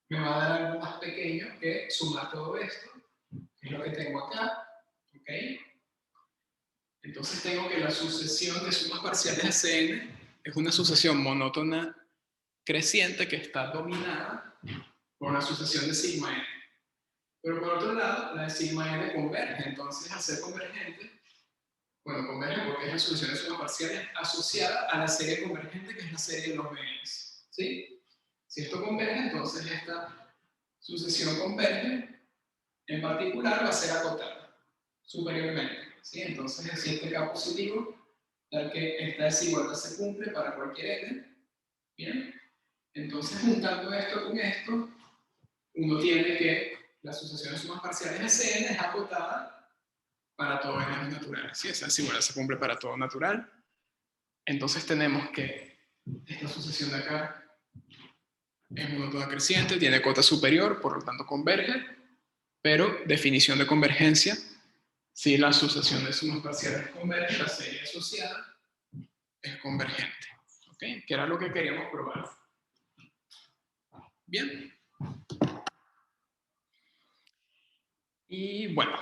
me va a dar algo más pequeño que sumar todo esto, que es lo que tengo acá. ¿Ok? Entonces tengo que la sucesión de sumas parciales de Cn es una sucesión monótona creciente que está dominada por la sucesión de sigma n. Pero por otro lado, la de sigma n converge. Entonces, al ser convergente, bueno, converge porque es la sucesión de sumas parciales asociada a la serie convergente, que es la serie de los bns. ¿Sí? Si esto converge, entonces esta sucesión converge, en particular va a ser acotada superiormente. ¿Sí? Entonces existe K positivo, tal que esta desigualdad se cumple para cualquier n. Bien. Entonces, juntando esto con esto, uno tiene que la sucesión de sumas parciales de Cn es acotada para todo n natural. ¿Sí? Esa desigualdad se cumple para todo natural. Entonces tenemos que esta sucesión de acá es monótona creciente, tiene cota superior, por lo tanto converge, pero definición de convergencia, si la sucesión de sumas parciales converge, la serie asociada es convergente. ¿Ok? Que era lo que queríamos probar. Bien. Y bueno,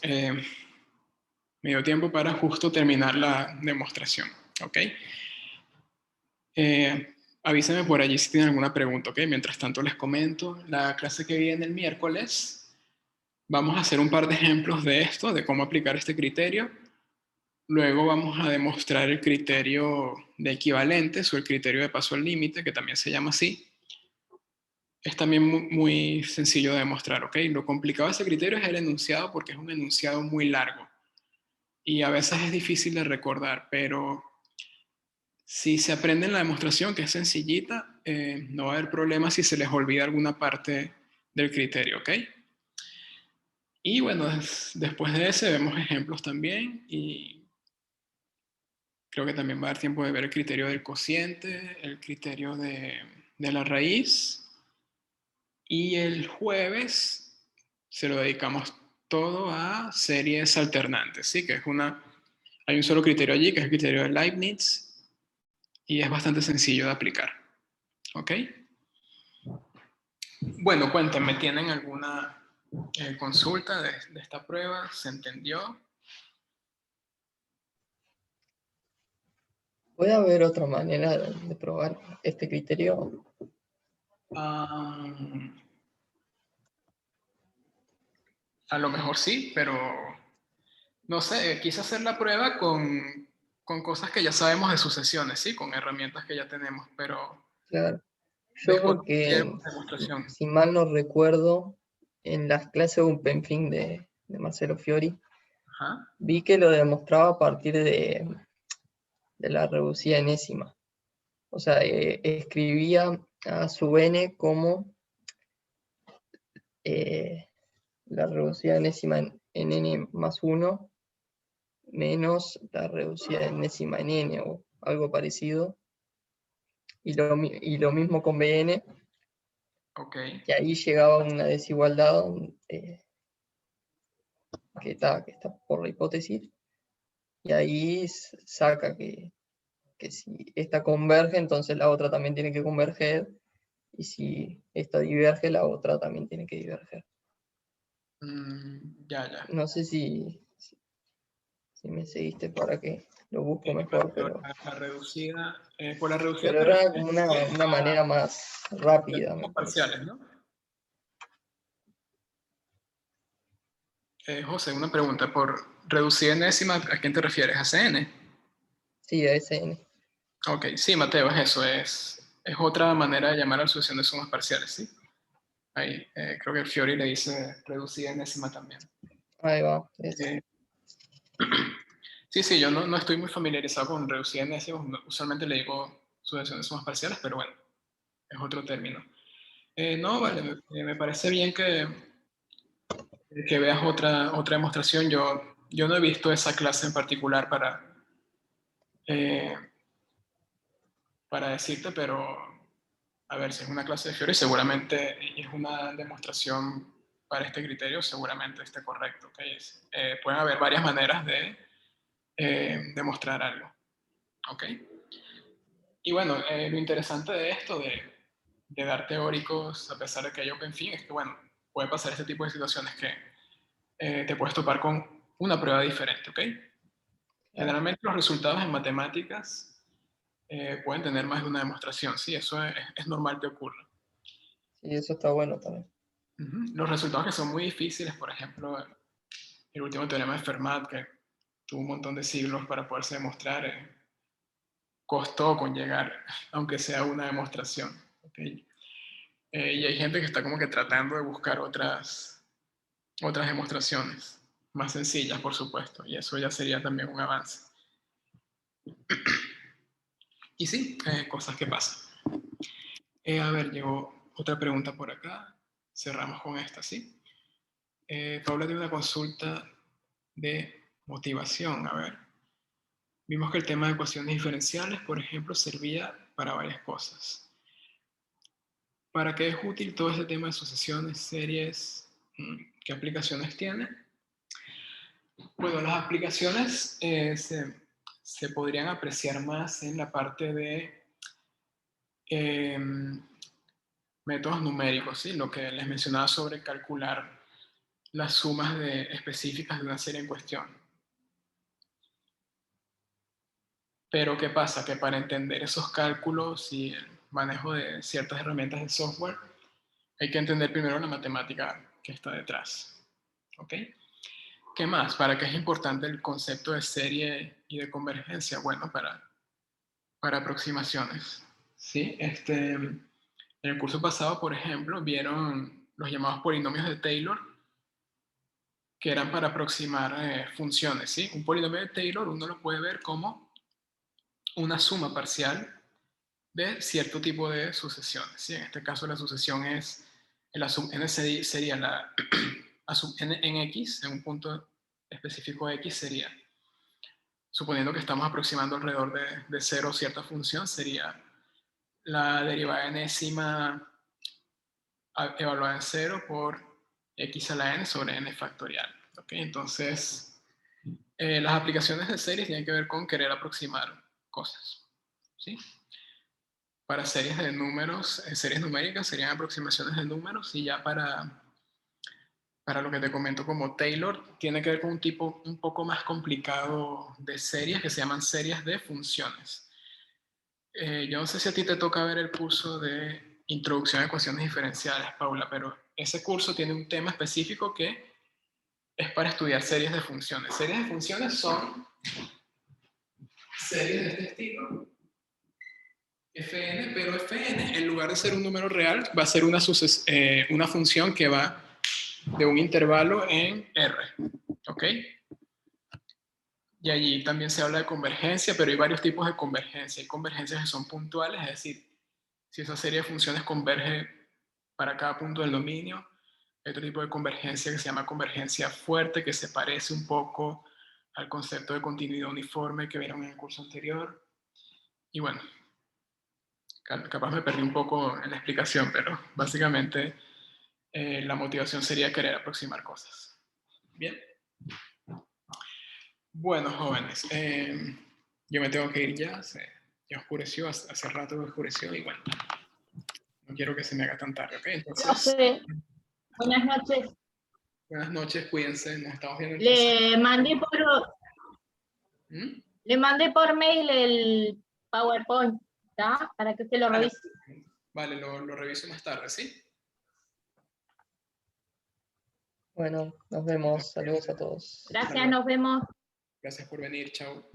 me dio tiempo para justo terminar la demostración. ¿Ok? Avísenme por allí si tienen alguna pregunta. ¿Ok? Mientras tanto les comento, la clase que viene el miércoles, vamos a hacer un par de ejemplos de esto, de cómo aplicar este criterio. Luego vamos a demostrar el criterio de equivalentes o el criterio de paso al límite, que también se llama así. Es también muy sencillo de demostrar, ¿ok? Lo complicado de este criterio es el enunciado, porque es un enunciado muy largo. Y a veces es difícil de recordar, pero si se aprende en la demostración, que es sencillita, no va a haber problema si se les olvida alguna parte del criterio, ¿ok? Y bueno, después de ese vemos ejemplos también y creo que también va a dar tiempo de ver el criterio del cociente, el criterio de la raíz. Y el jueves se lo dedicamos todo a series alternantes, ¿sí? Que es hay un solo criterio allí, que es el criterio de Leibniz. y es bastante sencillo de aplicar. ¿Ok? Bueno, cuéntenme, ¿tienen alguna consulta de esta prueba? ¿Se entendió? ¿Puede haber otra manera de probar este criterio? A lo mejor sí, pero no sé, quise hacer la prueba con cosas que ya sabemos de sucesiones, ¿sí? Con herramientas que ya tenemos, pero Claro. Yo después porque, demostración. si mal no recuerdo, en las clases de Openfing de Marcelo Fiori, Ajá. vi que lo demostraba a partir de la reducida enésima. O sea, escribía a sub n como la reducida enésima en n más 1 menos la reducida enésima en n o algo parecido. Y lo mismo con bn, Ok. que ahí llegaba a una desigualdad que está por la hipótesis, y ahí saca que si esta converge, entonces la otra también tiene que converger, y si esta diverge, la otra también tiene que diverger. Ya. No sé si me seguiste para que lo busco mejor, pero La reducida, por la reducida era te como refieres una manera más rápida, a me los parece. parciales, ¿no? José, una pregunta. Por reducida enésima, ¿a quién te refieres? ¿A CN? Sí, a SN. Ok, sí, Mateo, es eso. Es otra manera de llamar a la sucesión de sumas parciales, ¿sí? Ahí, creo que Fiori le dice reducida enésima también. Ahí va. Eso. Sí, yo no estoy muy familiarizado con reducida enésima. Usualmente le digo sucesión de sumas parciales, pero bueno, es otro término. No, vale, me parece bien que veas otra demostración. Yo no he visto esa clase en particular para decirte, pero a ver, si es una clase de Fiori, seguramente y es una demostración para este criterio, seguramente esté correcto. ¿Okay? Pueden haber varias maneras de demostrar algo. ¿Ok? Y bueno, lo interesante de esto, de dar teóricos, a pesar de que hay OpenFIG, es que, bueno, puede pasar este tipo de situaciones que te puedes topar con una prueba diferente, ¿ok? Generalmente los resultados en matemáticas pueden tener más de una demostración, ¿sí? Eso es normal que ocurra. Sí, eso está bueno también. Los resultados que son muy difíciles, por ejemplo, el último teorema de Fermat, que tuvo un montón de siglos para poderse demostrar, costó con llegar, aunque sea una demostración, ¿ok? Y hay gente que está como que tratando de buscar otras demostraciones, más sencillas, por supuesto, y eso ya sería también un avance. Y sí, cosas que pasan. A ver, llegó otra pregunta por acá. Cerramos con esta, ¿sí? Paula tiene una consulta de motivación. A ver, vimos que el tema de ecuaciones diferenciales, por ejemplo, servía para varias cosas. ¿Para qué es útil todo este tema de sucesiones, series? ¿Qué aplicaciones tiene? Bueno, las aplicaciones se podrían apreciar más en la parte de métodos numéricos, ¿sí? Lo que les mencionaba sobre calcular las sumas específicas de una serie en cuestión. Pero ¿qué pasa? Que para entender esos cálculos y el manejo de ciertas herramientas de software, hay que entender primero la matemática que está detrás. ¿Ok? ¿Qué más? ¿Para qué es importante el concepto de serie y de convergencia? Bueno, para aproximaciones. ¿Sí? En el curso pasado, por ejemplo, vieron los llamados polinomios de Taylor, que eran para aproximar funciones. ¿Sí? Un polinomio de Taylor uno lo puede ver como una suma parcial de cierto tipo de sucesiones. ¿Sí? En este caso la sucesión es, la sub n sería la a sub n en x, en un punto específico de x sería, suponiendo que estamos aproximando alrededor de 0 cierta función, sería la derivada enésima evaluada en 0 por x a la n sobre n factorial. ¿Okay? Entonces, las aplicaciones de series tienen que ver con querer aproximar cosas. ¿sí? Para series de números, series numéricas serían aproximaciones de números, y ya para lo que te comento como Taylor, tiene que ver con un tipo un poco más complicado de series que se llaman series de funciones. Yo no sé si a ti te toca ver el curso de Introducción a Ecuaciones Diferenciales, Paula, pero ese curso tiene un tema específico que es para estudiar series de funciones. Series de funciones son series de este estilo, Fn, pero Fn, en lugar de ser un número real, va a ser una función que va de un intervalo en R, ¿ok? Y allí también se habla de convergencia, pero hay varios tipos de convergencia. Hay convergencias que son puntuales, es decir, si esa serie de funciones converge para cada punto del dominio. Hay otro tipo de convergencia que se llama convergencia fuerte, que se parece un poco al concepto de continuidad uniforme que vieron en el curso anterior. Y bueno, capaz me perdí un poco en la explicación, pero básicamente la motivación sería querer aproximar cosas. Bien. Bueno, jóvenes, yo me tengo que ir ya. Ya oscureció, hace rato que oscureció y bueno, no quiero que se me haga tan tarde, ¿ok? Entonces, Profe, buenas noches. buenas noches, cuídense, nos estamos viendo entonces. ¿Mm? Le mandé por mail el PowerPoint, ¿está? Para que usted lo revise. Vale, lo reviso más tarde, ¿sí? Bueno, nos vemos. Saludos a todos. Gracias, nos vemos. Gracias por venir, chao.